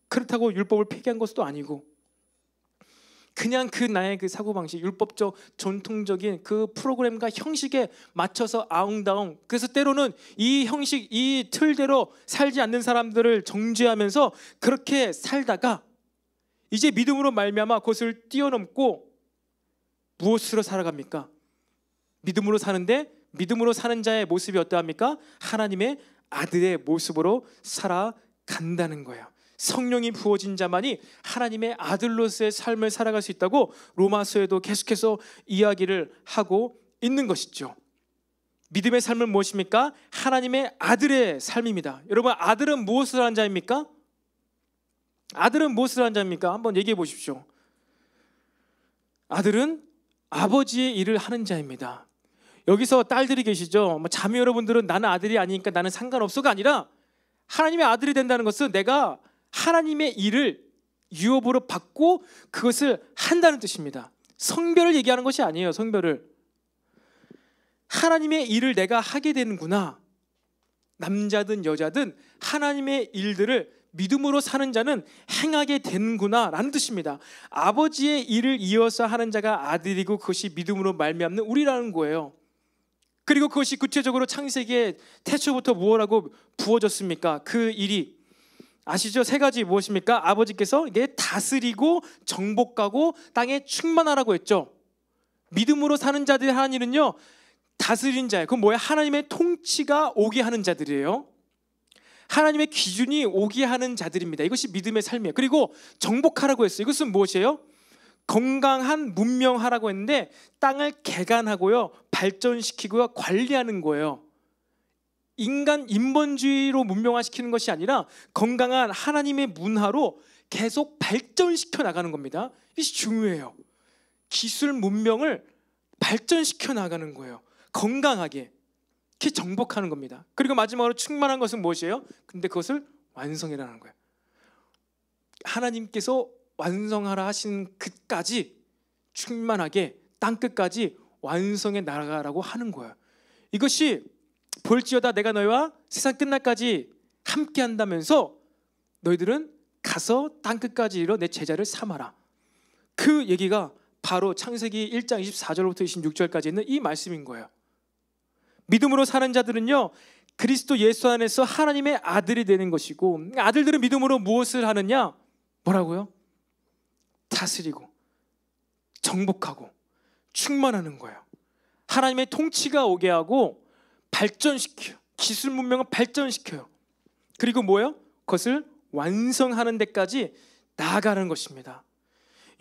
그렇다고 율법을 폐기한 것도 아니고, 그냥 그 나의 그 사고방식, 율법적 전통적인 그 프로그램과 형식에 맞춰서 아웅다웅, 그래서 때로는 이 형식, 이 틀대로 살지 않는 사람들을 정죄하면서 그렇게 살다가 이제 믿음으로 말미암아 그것을 뛰어넘고 무엇으로 살아갑니까? 믿음으로 사는데, 믿음으로 사는 자의 모습이 어떠합니까? 하나님의 아들의 모습으로 살아간다는 거예요. 성령이 부어진 자만이 하나님의 아들로서의 삶을 살아갈 수 있다고 로마서에도 계속해서 이야기를 하고 있는 것이죠. 믿음의 삶은 무엇입니까? 하나님의 아들의 삶입니다. 여러분, 아들은 무엇을 하는 자입니까? 아들은 무엇을 하는 자입니까? 한번 얘기해 보십시오. 아들은 아버지의 일을 하는 자입니다. 여기서 딸들이 계시죠? 자매 여러분들은 나는 아들이 아니니까 나는 상관없어가 아니라, 하나님의 아들이 된다는 것은 내가 하나님의 일을 유업으로 받고 그것을 한다는 뜻입니다. 성별을 얘기하는 것이 아니에요. 성별을, 하나님의 일을 내가 하게 되는구나. 남자든 여자든 하나님의 일들을 믿음으로 사는 자는 행하게 되는구나 라는 뜻입니다. 아버지의 일을 이어서 하는 자가 아들이고, 그것이 믿음으로 말미암는 우리라는 거예요. 그리고 그것이 구체적으로 창세기에 태초부터 무엇라고 부어졌습니까? 그 일이 아시죠? 세 가지 무엇입니까? 아버지께서 이게 다스리고 정복하고 땅에 충만하라고 했죠. 믿음으로 사는 자들이 하는 일은요, 다스린 자예요. 그건 뭐예요? 하나님의 통치가 오게 하는 자들이에요. 하나님의 기준이 오게 하는 자들입니다. 이것이 믿음의 삶이에요. 그리고 정복하라고 했어요. 이것은 무엇이에요? 건강한 문명하라고 했는데, 땅을 개간하고요, 발전시키고요, 관리하는 거예요. 인간 인본주의로 문명화시키는 것이 아니라 건강한 하나님의 문화로 계속 발전시켜 나가는 겁니다. 이것이 중요해요. 기술 문명을 발전시켜 나가는 거예요. 건강하게. 그게 정복하는 겁니다. 그리고 마지막으로 충만한 것은 무엇이에요? 근데 그것을 완성이라는 거예요. 하나님께서 완성하라 하신 끝까지 충만하게 땅끝까지 완성해 나가라고 하는 거예요. 이것이 볼지어다 내가 너희와 세상 끝날까지 함께 한다면서 너희들은 가서 땅끝까지 이르러 내 제자를 삼아라. 그 얘기가 바로 창세기 1장 24절부터 26절까지 있는 이 말씀인 거예요. 믿음으로 사는 자들은요, 그리스도 예수 안에서 하나님의 아들이 되는 것이고, 아들들은 믿음으로 무엇을 하느냐? 뭐라고요? 다스리고 정복하고 충만하는 거예요. 하나님의 통치가 오게 하고 발전시켜요. 기술 문명을 발전시켜요. 그리고 뭐예요? 그것을 완성하는 데까지 나아가는 것입니다.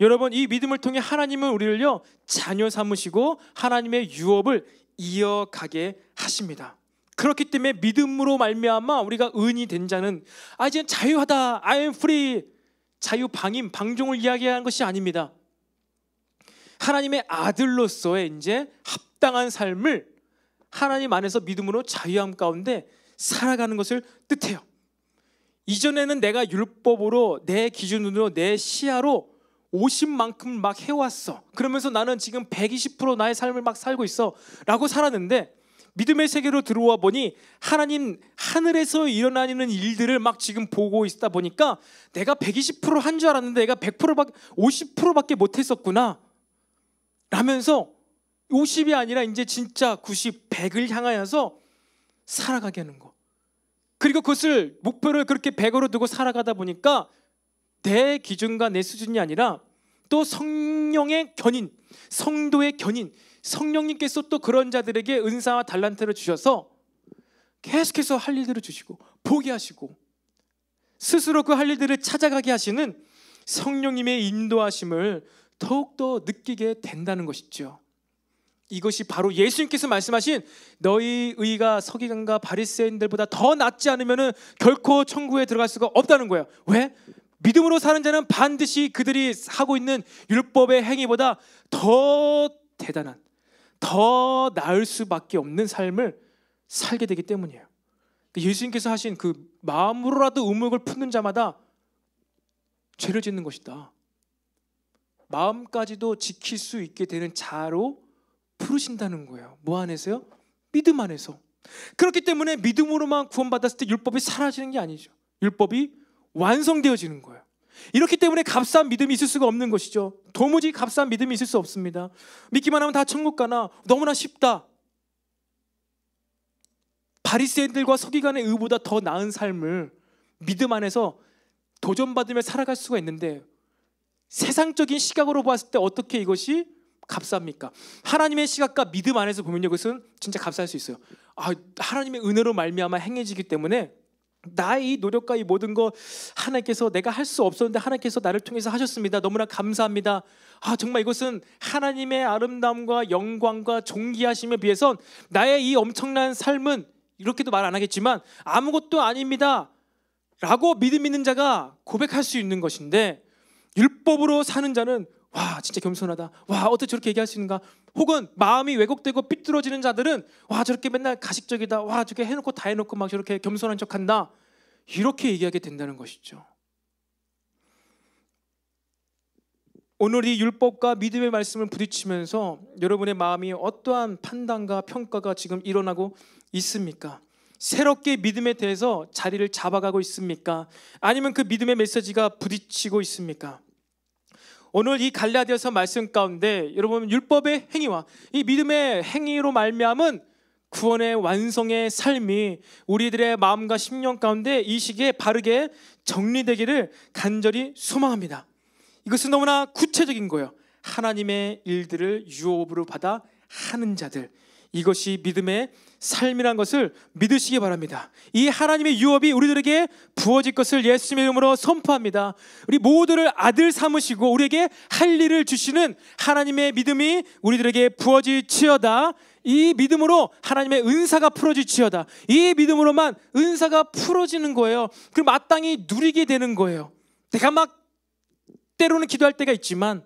여러분, 이 믿음을 통해 하나님은 우리를요, 자녀 삼으시고 하나님의 유업을 이어가게 하십니다. 그렇기 때문에 믿음으로 말미암아 우리가 의인이 된 자는 이제 자유하다, I am free, 자유 방임, 방종을 이야기하는 것이 아닙니다. 하나님의 아들로서의 이제 합당한 삶을 하나님 안에서 믿음으로 자유함 가운데 살아가는 것을 뜻해요. 이전에는 내가 율법으로 내 기준으로 내 시야로 50만큼 막 해왔어. 그러면서 나는 지금 120% 나의 삶을 막 살고 있어 라고 살았는데 믿음의 세계로 들어와 보니 하나님 하늘에서 일어나는 일들을 막 지금 보고 있다 보니까 내가 120% 한 줄 알았는데 내가 100%밖에 50%밖에 못했었구나 라면서 50이 아니라 이제 진짜 90, 100을 향하여서 살아가게 하는 거. 그리고 그것을 목표를 그렇게 100으로 두고 살아가다 보니까 내 기준과 내 수준이 아니라 또 성령의 견인, 성도의 견인, 성령님께서 또 그런 자들에게 은사와 달란트를 주셔서 계속해서 할 일들을 주시고 보게 하시고 스스로 그 할 일들을 찾아가게 하시는 성령님의 인도하심을 더욱더 느끼게 된다는 것이죠. 이것이 바로 예수님께서 말씀하신 너희 의가 서기관과 바리새인들보다 더 낫지 않으면 결코 천국에 들어갈 수가 없다는 거예요. 왜? 믿음으로 사는 자는 반드시 그들이 하고 있는 율법의 행위보다 더 대단한, 더 나을 수밖에 없는 삶을 살게 되기 때문이에요. 예수님께서 하신 그 마음으로라도 의목을 품는 자마다 죄를 짓는 것이다. 마음까지도 지킬 수 있게 되는 자로 부르신다는 거예요. 뭐 안에서요? 믿음 안에서. 그렇기 때문에 믿음으로만 구원받았을 때 율법이 사라지는 게 아니죠. 율법이 완성되어지는 거예요. 이렇기 때문에 값싼 믿음이 있을 수가 없는 것이죠. 도무지 값싼 믿음이 있을 수 없습니다. 믿기만 하면 다 천국 가나 너무나 쉽다. 바리새인들과 서기관의 의보다 더 나은 삶을 믿음 안에서 도전받으며 살아갈 수가 있는데 세상적인 시각으로 봤을 때 어떻게 이것이 값쌉니까? 하나님의 시각과 믿음 안에서 보면요, 그것은 진짜 값쌀 수 있어요. 하나님의 은혜로 말미암아 행해지기 때문에 나의 이 노력과 이 모든 거 하나님께서 내가 할 수 없었는데 하나님께서 나를 통해서 하셨습니다. 너무나 감사합니다. 정말 이것은 하나님의 아름다움과 영광과 존귀하심에 비해선 나의 이 엄청난 삶은 이렇게도 말 안 하겠지만 아무것도 아닙니다 라고 믿음 있는 자가 고백할 수 있는 것인데, 율법으로 사는 자는 와 진짜 겸손하다, 와 어떻게 저렇게 얘기할 수 있는가, 혹은 마음이 왜곡되고 삐뚤어지는 자들은 와 저렇게 맨날 가식적이다, 와 저렇게 해놓고 다 해놓고 막 저렇게 겸손한 척한다, 이렇게 얘기하게 된다는 것이죠. 오늘 이 율법과 믿음의 말씀을 부딪히면서 여러분의 마음이 어떠한 판단과 평가가 지금 일어나고 있습니까? 새롭게 믿음에 대해서 자리를 잡아가고 있습니까? 아니면 그 믿음의 메시지가 부딪히고 있습니까? 오늘 이 갈라디아서 말씀 가운데 여러분 율법의 행위와 이 믿음의 행위로 말미암은 구원의 완성의 삶이 우리들의 마음과 심령 가운데 이 시기에 바르게 정리되기를 간절히 소망합니다. 이것은 너무나 구체적인 거예요. 하나님의 일들을 유업으로 받아 하는 자들, 이것이 믿음의 삶이란 것을 믿으시기 바랍니다. 이 하나님의 유업이 우리들에게 부어질 것을 예수님의 이름으로 선포합니다. 우리 모두를 아들 삼으시고 우리에게 할 일을 주시는 하나님의 믿음이 우리들에게 부어질지어다. 이 믿음으로 하나님의 은사가 풀어질지어다. 이 믿음으로만 은사가 풀어지는 거예요. 그럼 마땅히 누리게 되는 거예요. 내가 막 때로는 기도할 때가 있지만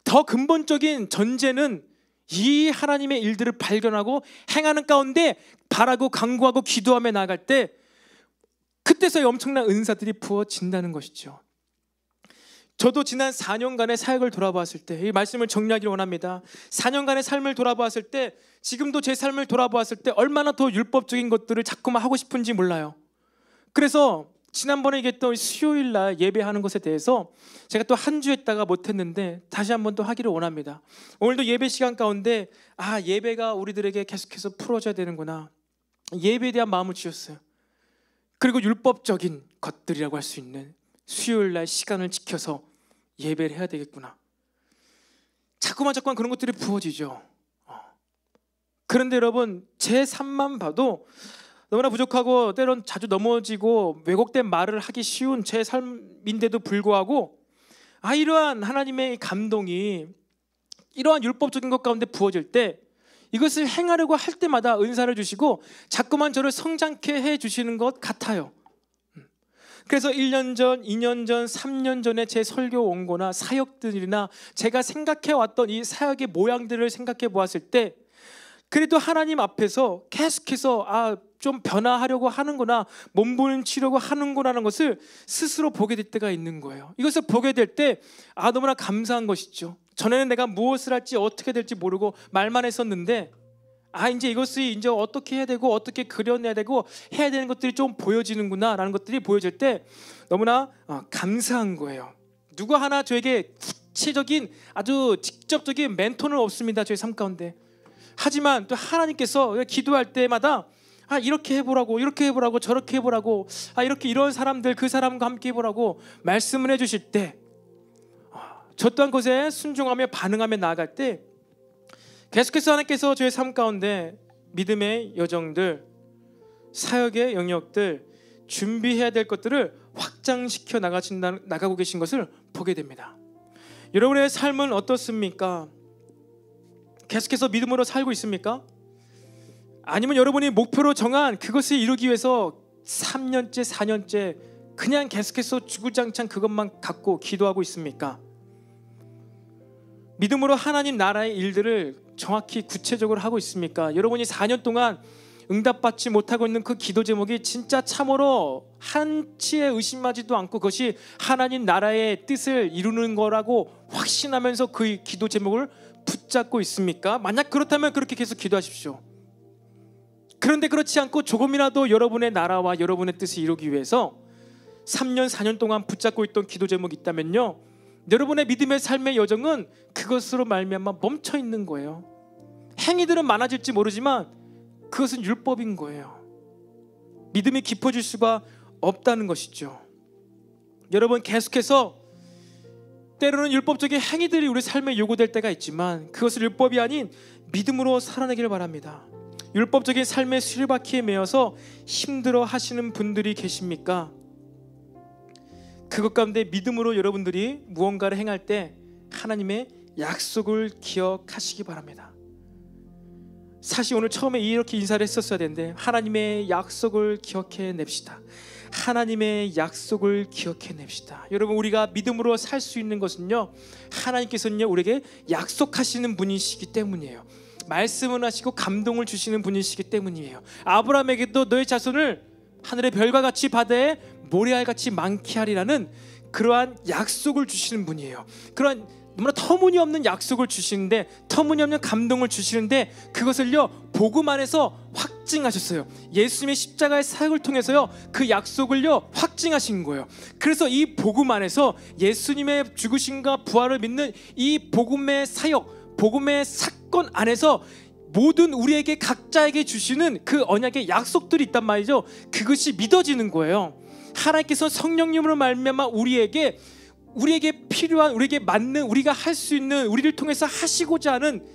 더 근본적인 전제는 이 하나님의 일들을 발견하고 행하는 가운데 바라고 간구하고 기도하며 나아갈 때 그때서야 엄청난 은사들이 부어진다는 것이죠. 저도 지난 4년간의 사역을 돌아보았을 때 이 말씀을 정리하기를 원합니다. 4년간의 삶을 돌아보았을 때, 지금도 제 삶을 돌아보았을 때 얼마나 더 율법적인 것들을 자꾸만 하고 싶은지 몰라요. 그래서 지난번에 얘기했던 수요일 날 예배하는 것에 대해서 제가 또 한 주 했다가 못했는데 다시 한번 또 하기를 원합니다. 오늘도 예배 시간 가운데 예배가 우리들에게 계속해서 풀어져야 되는구나, 예배에 대한 마음을 주셨어요. 그리고 율법적인 것들이라고 할 수 있는 수요일 날 시간을 지켜서 예배를 해야 되겠구나. 자꾸만 그런 것들이 부어지죠. 그런데 여러분, 제 삶만 봐도 너무나 부족하고 때론 자주 넘어지고 왜곡된 말을 하기 쉬운 제 삶인데도 불구하고 이러한 하나님의 감동이 이러한 율법적인 것 가운데 부어질 때 이것을 행하려고 할 때마다 은사를 주시고 자꾸만 저를 성장케 해주시는 것 같아요. 그래서 1년 전, 2년 전, 3년 전에 제 설교 원고나 사역들이나 제가 생각해왔던 이 사역의 모양들을 생각해 보았을 때 그래도 하나님 앞에서 계속해서 좀 변화하려고 하는구나, 몸부림치려고 하는구나라는 것을 스스로 보게 될 때가 있는 거예요. 이것을 보게 될 때 너무나 감사한 것이죠. 전에는 내가 무엇을 할지 어떻게 될지 모르고 말만 했었는데 이제 이것이 이제 어떻게 해야 되고 어떻게 그려내야 되고 해야 되는 것들이 좀 보여지는구나 라는 것들이 보여질 때 너무나 감사한 거예요. 누구 하나 저에게 구체적인 아주 직접적인 멘토는 없습니다, 저희 삶 가운데. 하지만 또 하나님께서 기도할 때마다 이렇게 해보라고, 이렇게 해보라고, 저렇게 해보라고, 이렇게 이런 사람들 그 사람과 함께 해보라고 말씀을 해주실 때 저 또한 그것에 순종하며 반응하며 나아갈 때 계속해서 하나님께서 저의 삶 가운데 믿음의 여정들, 사역의 영역들, 준비해야 될 것들을 확장시켜 나가고 계신 것을 보게 됩니다. 여러분의 삶은 어떻습니까? 계속해서 믿음으로 살고 있습니까? 아니면 여러분이 목표로 정한 그것을 이루기 위해서 3년째 4년째 그냥 계속해서 주구장창 그것만 갖고 기도하고 있습니까? 믿음으로 하나님 나라의 일들을 정확히 구체적으로 하고 있습니까? 여러분이 4년 동안 응답받지 못하고 있는 그 기도 제목이 진짜 참으로 한치의 의심하지도 않고 그것이 하나님 나라의 뜻을 이루는 거라고 확신하면서 그 기도 제목을 붙잡고 있습니까? 만약 그렇다면 그렇게 계속 기도하십시오. 그런데 그렇지 않고 조금이라도 여러분의 나라와 여러분의 뜻을 이루기 위해서 3년 4년 동안 붙잡고 있던 기도 제목이 있다면요, 여러분의 믿음의 삶의 여정은 그것으로 말미암아 멈춰 있는 거예요. 행위들은 많아질지 모르지만 그것은 율법인 거예요. 믿음이 깊어질 수가 없다는 것이죠. 여러분, 계속해서 때로는 율법적인 행위들이 우리 삶에 요구될 때가 있지만 그것을 율법이 아닌 믿음으로 살아내기를 바랍니다. 율법적인 삶의 수리바퀴에 매여서 힘들어 하시는 분들이 계십니까? 그것 가운데 믿음으로 여러분들이 무언가를 행할 때 하나님의 약속을 기억하시기 바랍니다. 사실 오늘 처음에 이렇게 인사를 했었어야 되는데 하나님의 약속을 기억해 냅시다. 하나님의 약속을 기억해 냅시다. 여러분, 우리가 믿음으로 살 수 있는 것은요, 하나님께서는요 우리에게 약속하시는 분이시기 때문이에요. 말씀을 하시고 감동을 주시는 분이시기 때문이에요. 아브라함에게도 너의 자손을 하늘의 별과 같이 바다에 모래알같이 많게 하리라는 그러한 약속을 주시는 분이에요. 그러한 너무나 터무니없는 약속을 주시는데, 터무니없는 감동을 주시는데 그것을요 복음 안에서 확증하셨어요. 예수님의 십자가의 사역을 통해서요 그 약속을요 확증하신 거예요. 그래서 이 복음 안에서 예수님의 죽으심과 부활을 믿는 이 복음의 사역, 복음의 사건 안에서 모든 우리에게 각자에게 주시는 그 언약의 약속들이 있단 말이죠. 그것이 믿어지는 거예요. 하나님께서 성령님으로 말미암아 우리에게 필요한, 우리에게 맞는, 우리가 할 수 있는, 우리를 통해서 하시고자 하는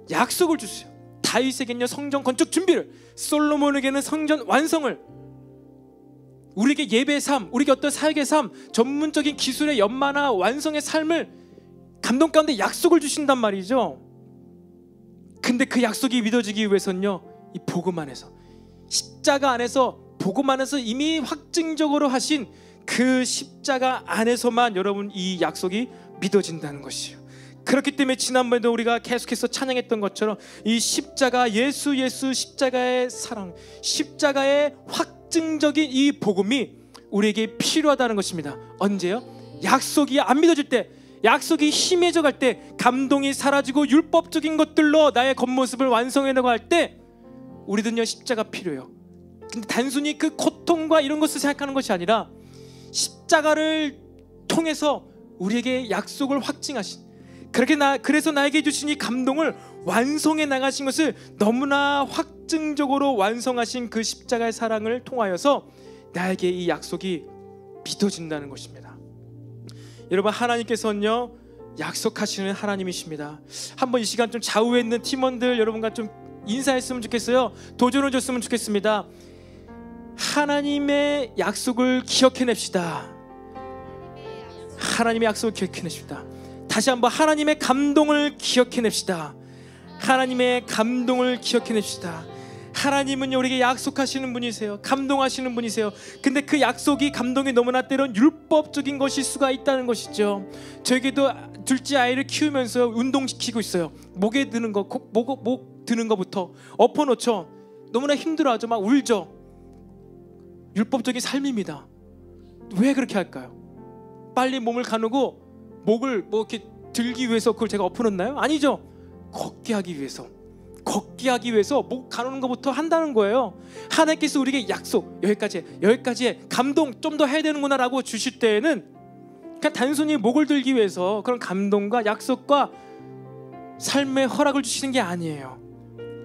약속을 주세요. 다윗에게는요 성전 건축 준비를, 솔로몬에게는 성전 완성을, 우리에게 예배의 삶, 우리에게 어떤 사역의 삶, 전문적인 기술의 연마나 완성의 삶을 감동 가운데 약속을 주신단 말이죠. 근데 그 약속이 믿어지기 위해서는요 이 복음 안에서, 십자가 안에서, 복음 안에서 이미 확증적으로 하신 그 십자가 안에서만 여러분 이 약속이 믿어진다는 것이에요. 그렇기 때문에 지난번에도 우리가 계속해서 찬양했던 것처럼 이 십자가, 예수 십자가의 사랑, 십자가의 확증적인 이 복음이 우리에게 필요하다는 것입니다. 언제요? 약속이 안 믿어질 때, 약속이 희미해져 갈 때, 감동이 사라지고 율법적인 것들로 나의 겉모습을 완성해 나갈 때 우리들은요 십자가 필요해요. 근데 단순히 그 고통과 이런 것을 생각하는 것이 아니라 십자가를 통해서 우리에게 약속을 확증하신, 그래서 나에게 주신 이 감동을 완성해 나가신 것을 너무나 확증적으로 완성하신 그 십자가의 사랑을 통하여서 나에게 이 약속이 믿어진다는 것입니다. 여러분, 하나님께서는요 약속하시는 하나님이십니다. 한번 이 시간 좀 좌우에 있는 팀원들 여러분과 좀 인사했으면 좋겠어요. 도전을 줬으면 좋겠습니다. 하나님의 약속을 기억해냅시다. 하나님의 약속을 기억해냅시다. 다시 한번 하나님의 감동을 기억해냅시다. 하나님의 감동을 기억해냅시다. 하나님은 우리에게 약속하시는 분이세요. 감동하시는 분이세요. 근데 그 약속이, 감동이 너무나 때론 율법적인 것일 수가 있다는 것이죠. 저에게도 둘째 아이를 키우면서 운동시키고 있어요. 목에 드는 거, 목 드는 거부터 엎어놓죠. 너무나 힘들어하죠. 막 울죠. 율법적인 삶입니다. 왜 그렇게 할까요? 빨리 몸을 가누고 목을 뭐 이렇게 들기 위해서 그걸 제가 엎어놓나요? 아니죠. 걷게 하기 위해서, 걷게 하기 위해서 목 가누는 것부터 한다는 거예요. 하나님께서 우리에게 약속, 여기까지의 감동 좀 더 해야 되는구나 라고 주실 때에는 그냥 단순히 목을 들기 위해서 그런 감동과 약속과 삶의 허락을 주시는 게 아니에요.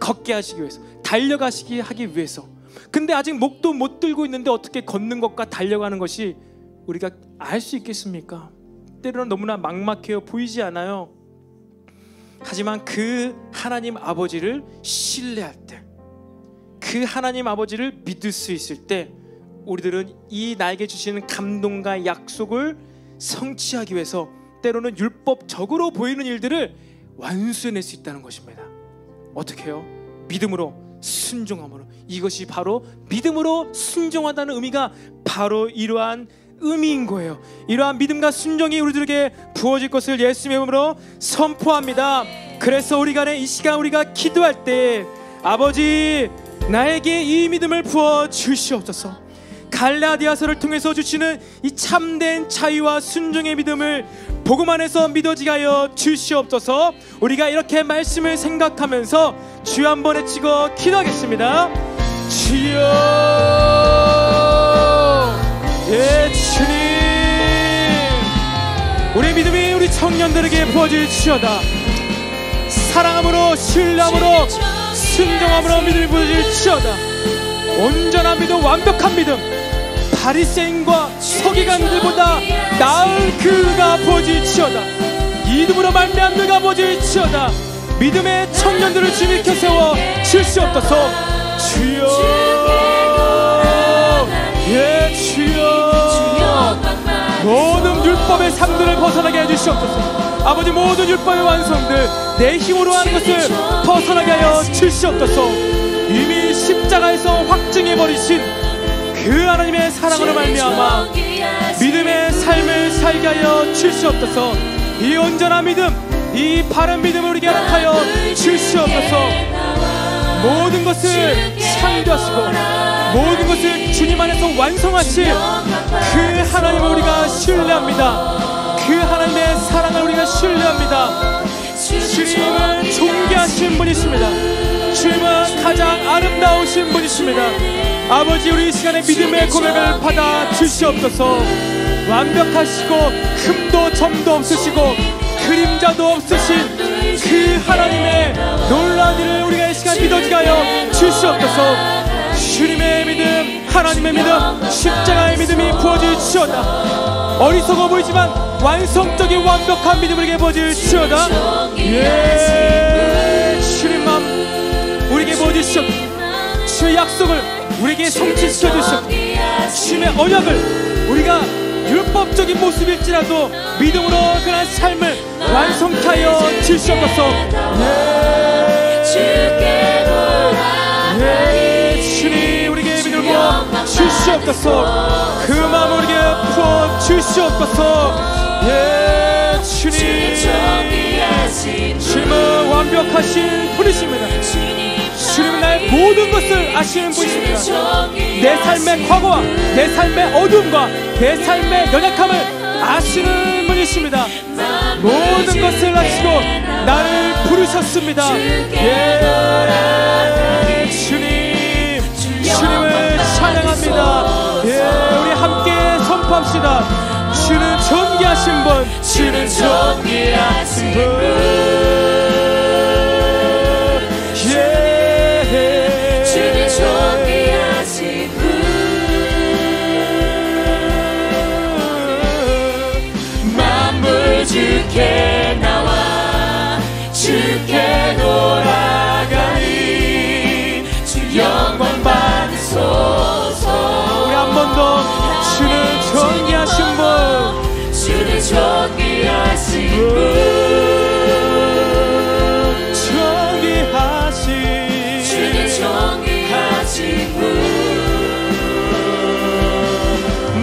걷게 하시기 위해서, 달려가시기 하기 위해서. 근데 아직 목도 못 들고 있는데 어떻게 걷는 것과 달려가는 것이 우리가 알 수 있겠습니까? 때로는 너무나 막막해요. 보이지 않아요. 하지만 그 하나님 아버지를 신뢰할 때, 그 하나님 아버지를 믿을 수 있을 때 우리들은 이 나에게 주시는 감동과 약속을 성취하기 위해서 때로는 율법적으로 보이는 일들을 완수해낼 수 있다는 것입니다. 어떻게 해요? 믿음으로, 순종함으로. 이것이 바로 믿음으로 순종한다는 의미가 바로 이러한 의미인 거예요. 이러한 믿음과 순종이 우리들에게 부어질 것을 예수님의 이름으로 선포합니다. 그래서 우리 간에 이 시간 우리가 기도할 때 아버지 나에게 이 믿음을 부어 주시옵소서. 갈라디아서를 통해서 주시는 이 참된 자유와 순종의 믿음을 복음 안에서 믿어지게 하여 주시옵소서. 우리가 이렇게 말씀을 생각하면서 주여 한번 외치고 기도하겠습니다. 주여, 예 주님, 우리 믿음이 우리 청년들에게 부어질지어다. 사랑함으로, 신뢰함으로, 순종함으로 믿음이 부어질지어다. 온전한 믿음, 완벽한 믿음, 바리새인과 서기관들보다 나은 그가 부어질지어다. 믿음으로 말미암는 그가 부어질지어다. 믿음의 청년들을 주님 일으켜 세워 주시옵소서. 주여, 예 주여, 모든 율법의 삶들을 벗어나게 해주시옵소서. 아버지 모든 율법의 완성들 내 힘으로 하는 것을 벗어나게 하여 주시옵소서. 이미 십자가에서 확증해버리신 그 하나님의 사랑으로 말미암아 믿음의 삶을 살게 하여 주시옵소서. 이 온전한 믿음, 이 바른 믿음을 우리에게 허락하여 주시옵소서. 모든 것을 창조하시고 모든 것을 주님 안에서 완성하실 그 하나님을 우리가 신뢰합니다. 그 하나님의 사랑을 우리가 신뢰합니다. 주님은 존귀하신 분이십니다. 주님은 가장 아름다우신 분이십니다. 아버지, 우리 이 시간에 믿음의 고백을 받아 주시옵소서. 완벽하시고 흠도 점도 없으시고 그림자도 없으신 그 하나님의 놀라운 일을 우리가 이 시간 믿어지게 하여 주시옵소서. 주님의 믿음, 하나님의 믿음, 십자가의 믿음이 부어질지어다. 어리석어 보이지만 완성적인 완벽한 믿음을 우리에게 부어질지어다. 예, 주님 마음 우리에게 부어질지어다. 주의 약속을 우리에게 성취시켜 주시옵소서. 주님의 언약을 우리가 율법적인 모습일지라도 믿음으로 그런 삶을 완성케 하여 주시옵소서. 예, 주님 우리에게 믿음을 부어 주시옵소서. 그 마음을 우리에게 부어 주시옵소서. 예, 주님, 주님은 완벽하신 분이십니다. 주님은 나의 모든 것을 아시는 분이십니다. 내 삶의 과거와 내 삶의 어두움과 내 삶의 연약함을 아시는 분이십니다. 모든 것을 아시고 나를 부르셨습니다. 예, 주님, 주님을 찬양합니다. 예, 우리 함께 선포합시다. 주는 존귀하신 분, 주는 존귀하신 분. 주께 나와 주께 돌아가니 주 영광 받으소서. 우리 한 번 더. 주는 존귀하신 분, 주는 존귀하신 분, 주는 존귀하신 분.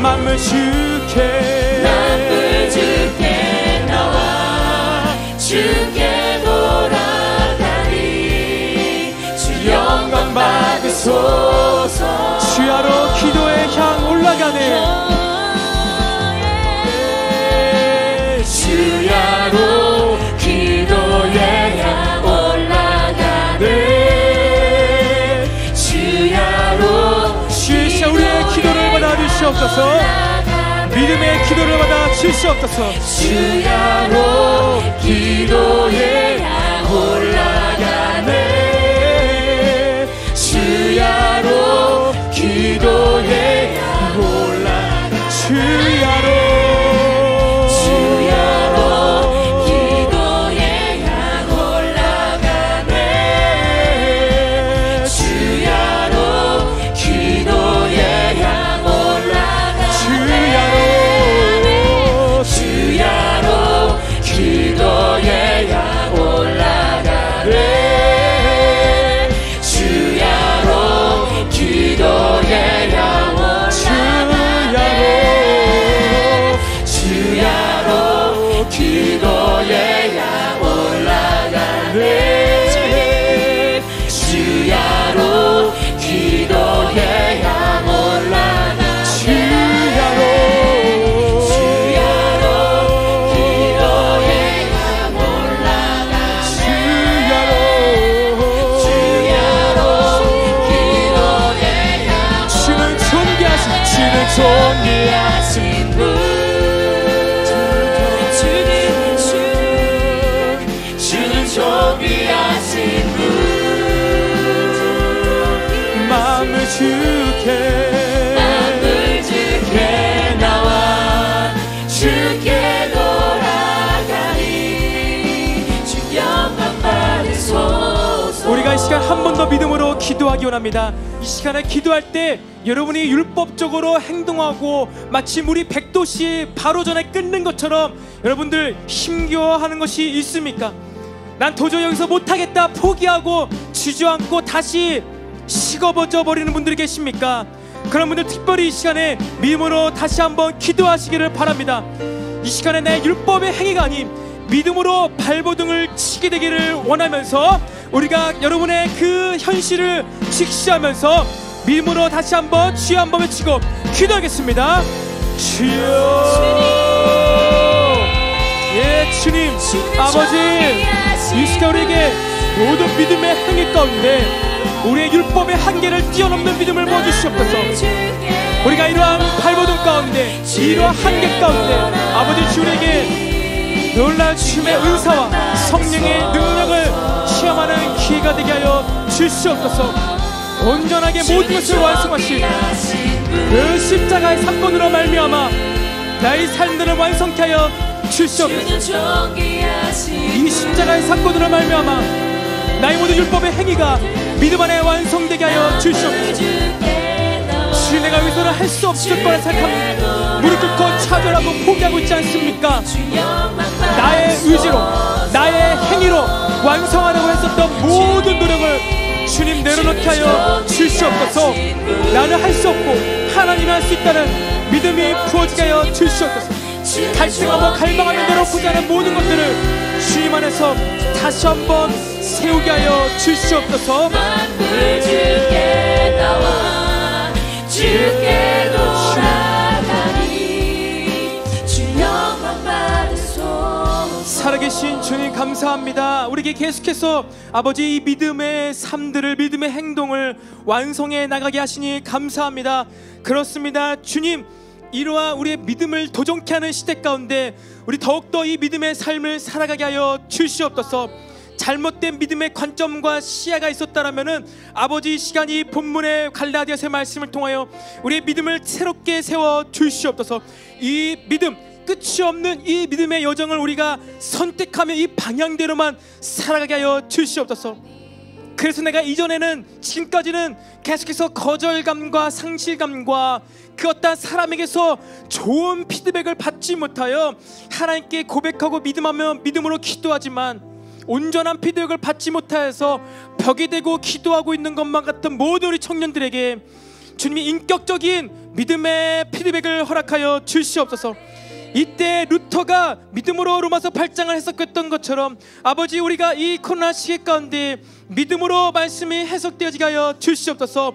만물 주께 주께 돌아가니 주 영광 받으소서. 주야로 기도의 향 올라가네. 주야로 기도에 올라가네. 주야로 주여 우리의 기도를 받아 주시옵소서. 믿음의 기도를 받아 주시옵소서. 주야로 기도에 올라가네. 주야로 기도에 올라가네. 주야로 존귀하신 분 주는 존귀하신 분 마음을 주께 나와 주께 돌아가니 주 영광 받으소서. 우리가 이 시간 한 번 더 믿음으로 기도하기 원합니다. 이 시간에 기도할 때 여러분이 율법적으로 행동하고 마치 물이 100도씨 바로 전에 끓는 것처럼 여러분들 힘겨워하는 것이 있습니까? 난 도저히 여기서 못하겠다 포기하고 주저앉고 다시 식어버져 버리는 분들이 계십니까? 그런 분들 특별히 이 시간에 믿음으로 다시 한번 기도하시기를 바랍니다. 이 시간에 내 율법의 행위가 아닌 믿음으로 발버둥을 치게 되기를 원하면서 우리가 여러분의 그 현실을 직시하면서 믿음으로 다시 한번 주여 한번 외치고 기도하겠습니다. 주여. 예, 주님 아버지, 이 시간 우리에게 모든 믿음의 행위 가운데 우리의 율법의 한계를 뛰어넘는 믿음을 부어주시옵소서. 우리가 이러한 발버둥 가운데 이러한 한계 가운데 아버지 주님에게 놀라운 주님의 은사와 성령의 능력을 체험하는 기회가 되게 하여 주시옵소서. 온전하게 모든 것을 완성하신 그 십자가의 사건으로 말미암아 나의 삶들을 완성케 하여 주시옵소서. 이 십자가의 사건으로 말미암아 나의 모든 율법의 행위가 믿음 안에 완성되게 하여 주시옵소서. 주님, 내가 여기서는 할 수 없을 거라 생각합니다. 무릎 꿇고 차별하고 포기하고 있지 않습니까? 나의 의지로 나의 행위로 완성하려고 했었던 모든 노력을 주님 내려놓게 하여 주시옵소서. 나는 할 수 없고 하나님이 할 수 있다는 믿음이 부어지게 하여 주시옵소서. 갈등하고 갈망하며 내려놓고자 하는 모든 것들을 주님 안에서 다시 한번 세우게 하여 주시옵소서. 주께 나와 주께 돌아가니 주 영광 받으소서. 살아계신 주님 감사합니다. 우리에게 계속해서 아버지 이 믿음의 삶들을 믿음의 행동을 완성해 나가게 하시니 감사합니다. 그렇습니다. 주님, 이러한 우리의 믿음을 도전케 하는 시대 가운데 우리 더욱더 이 믿음의 삶을 살아가게 하여 주시옵소서. 잘못된 믿음의 관점과 시야가 있었다라면은 아버지 시간이 본문의 갈라디아서의 말씀을 통하여 우리의 믿음을 새롭게 세워 주시옵소서. 이 믿음, 끝이 없는 이 믿음의 여정을 우리가 선택하며 이 방향대로만 살아가게 하여 주시옵소서. 그래서 내가 이전에는 지금까지는 계속해서 거절감과 상실감과 그 어떤 사람에게서 좋은 피드백을 받지 못하여 하나님께 고백하고 믿음으로 기도하지만 온전한 피드백을 받지 못하여서 벽이 되고 기도하고 있는 것만 같은 모든 우리 청년들에게 주님이 인격적인 믿음의 피드백을 허락하여 주시옵소서. 이때 루터가 믿음으로 로마서 8장을 해석했던 것처럼 아버지, 우리가 이 코로나 시기 가운데 믿음으로 말씀이 해석되어지게 하여 주시옵소서.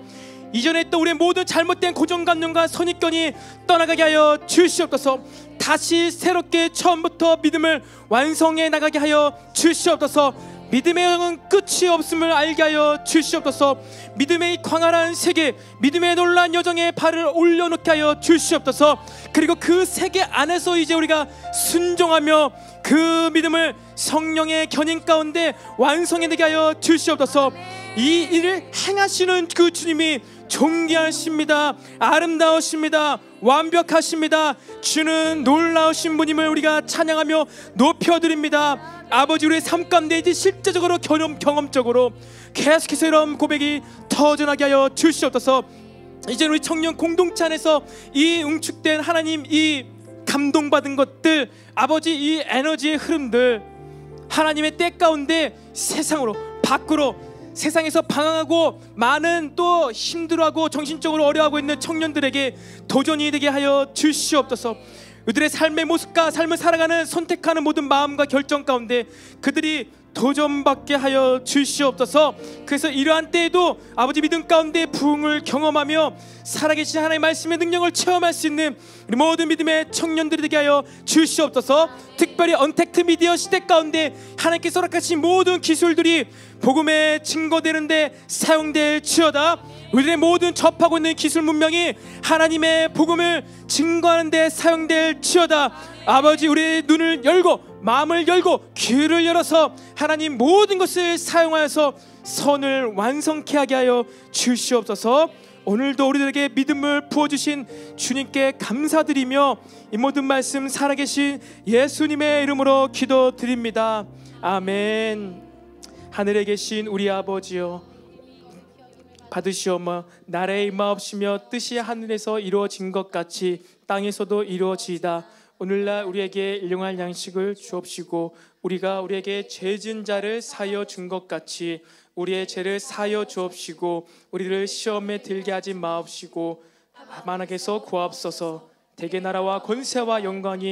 이전에 했던 우리의 모든 잘못된 고정관념과 선입견이 떠나가게 하여 주시옵소서. 다시 새롭게 처음부터 믿음을 완성해 나가게 하여 주시옵소서. 믿음의 여정은 끝이 없음을 알게 하여 주시옵소서. 믿음의 광활한 세계, 믿음의 놀라운 여정에 발을 올려놓게 하여 주시옵소서. 그리고 그 세계 안에서 이제 우리가 순종하며 그 믿음을 성령의 견인 가운데 완성해내게 하여 주시옵소서. 이 일을 행하시는 그 주님이 존귀하십니다. 아름다우십니다. 완벽하십니다. 주는 놀라우신 분임을 우리가 찬양하며 높여드립니다. 아버지, 우리의 삶 가운데 이제 실제적으로 경험적으로 계속해서 이런 고백이 터져나게 하여 주시옵소서. 이제 우리 청년 공동체 안에서 이 응축된 하나님, 이 감동받은 것들, 아버지, 이 에너지의 흐름들, 하나님의 때 가운데 세상으로 밖으로, 세상에서 방황하고 많은 또 힘들어하고 정신적으로 어려워하고 있는 청년들에게 도전이 되게 하여 주시옵소서. 그들의 삶의 모습과 삶을 살아가는 선택하는 모든 마음과 결정 가운데 그들이 도전받게 하여 주시옵소서. 그래서 이러한 때에도 아버지 믿음 가운데 부흥을 경험하며 살아계신 하나님의 말씀의 능력을 체험할 수 있는 우리 모든 믿음의 청년들이 되게 하여 주시옵소서. 특별히 언택트 미디어 시대 가운데 하나님께서 허락하신 모든 기술들이 복음에 증거되는데 사용될지어다. 우리의 모든 접하고 있는 기술 문명이 하나님의 복음을 증거하는 데 사용될지어다. 아버지, 우리의 눈을 열고 마음을 열고 귀를 열어서 하나님 모든 것을 사용하여서 선을 완성케 하게 하여 주시옵소서. 오늘도 우리들에게 믿음을 부어주신 주님께 감사드리며 이 모든 말씀 살아계신 예수님의 이름으로 기도드립니다. 아멘. 하늘에 계신 우리 아버지여, 받으시오며 나라의 임하옵시며 뜻이 하늘에서 이루어진 것 같이 땅에서도 이루어지이다. 오늘날 우리에게 일용할 양식을 주옵시고 우리가 우리에게 죄진 자를 사하여 준 것 같이 우리의 죄를 사하여 주옵시고 우리를 시험에 들게 하지 마옵시고 만악에서 구하옵소서. 대개 나라와 권세와 영광이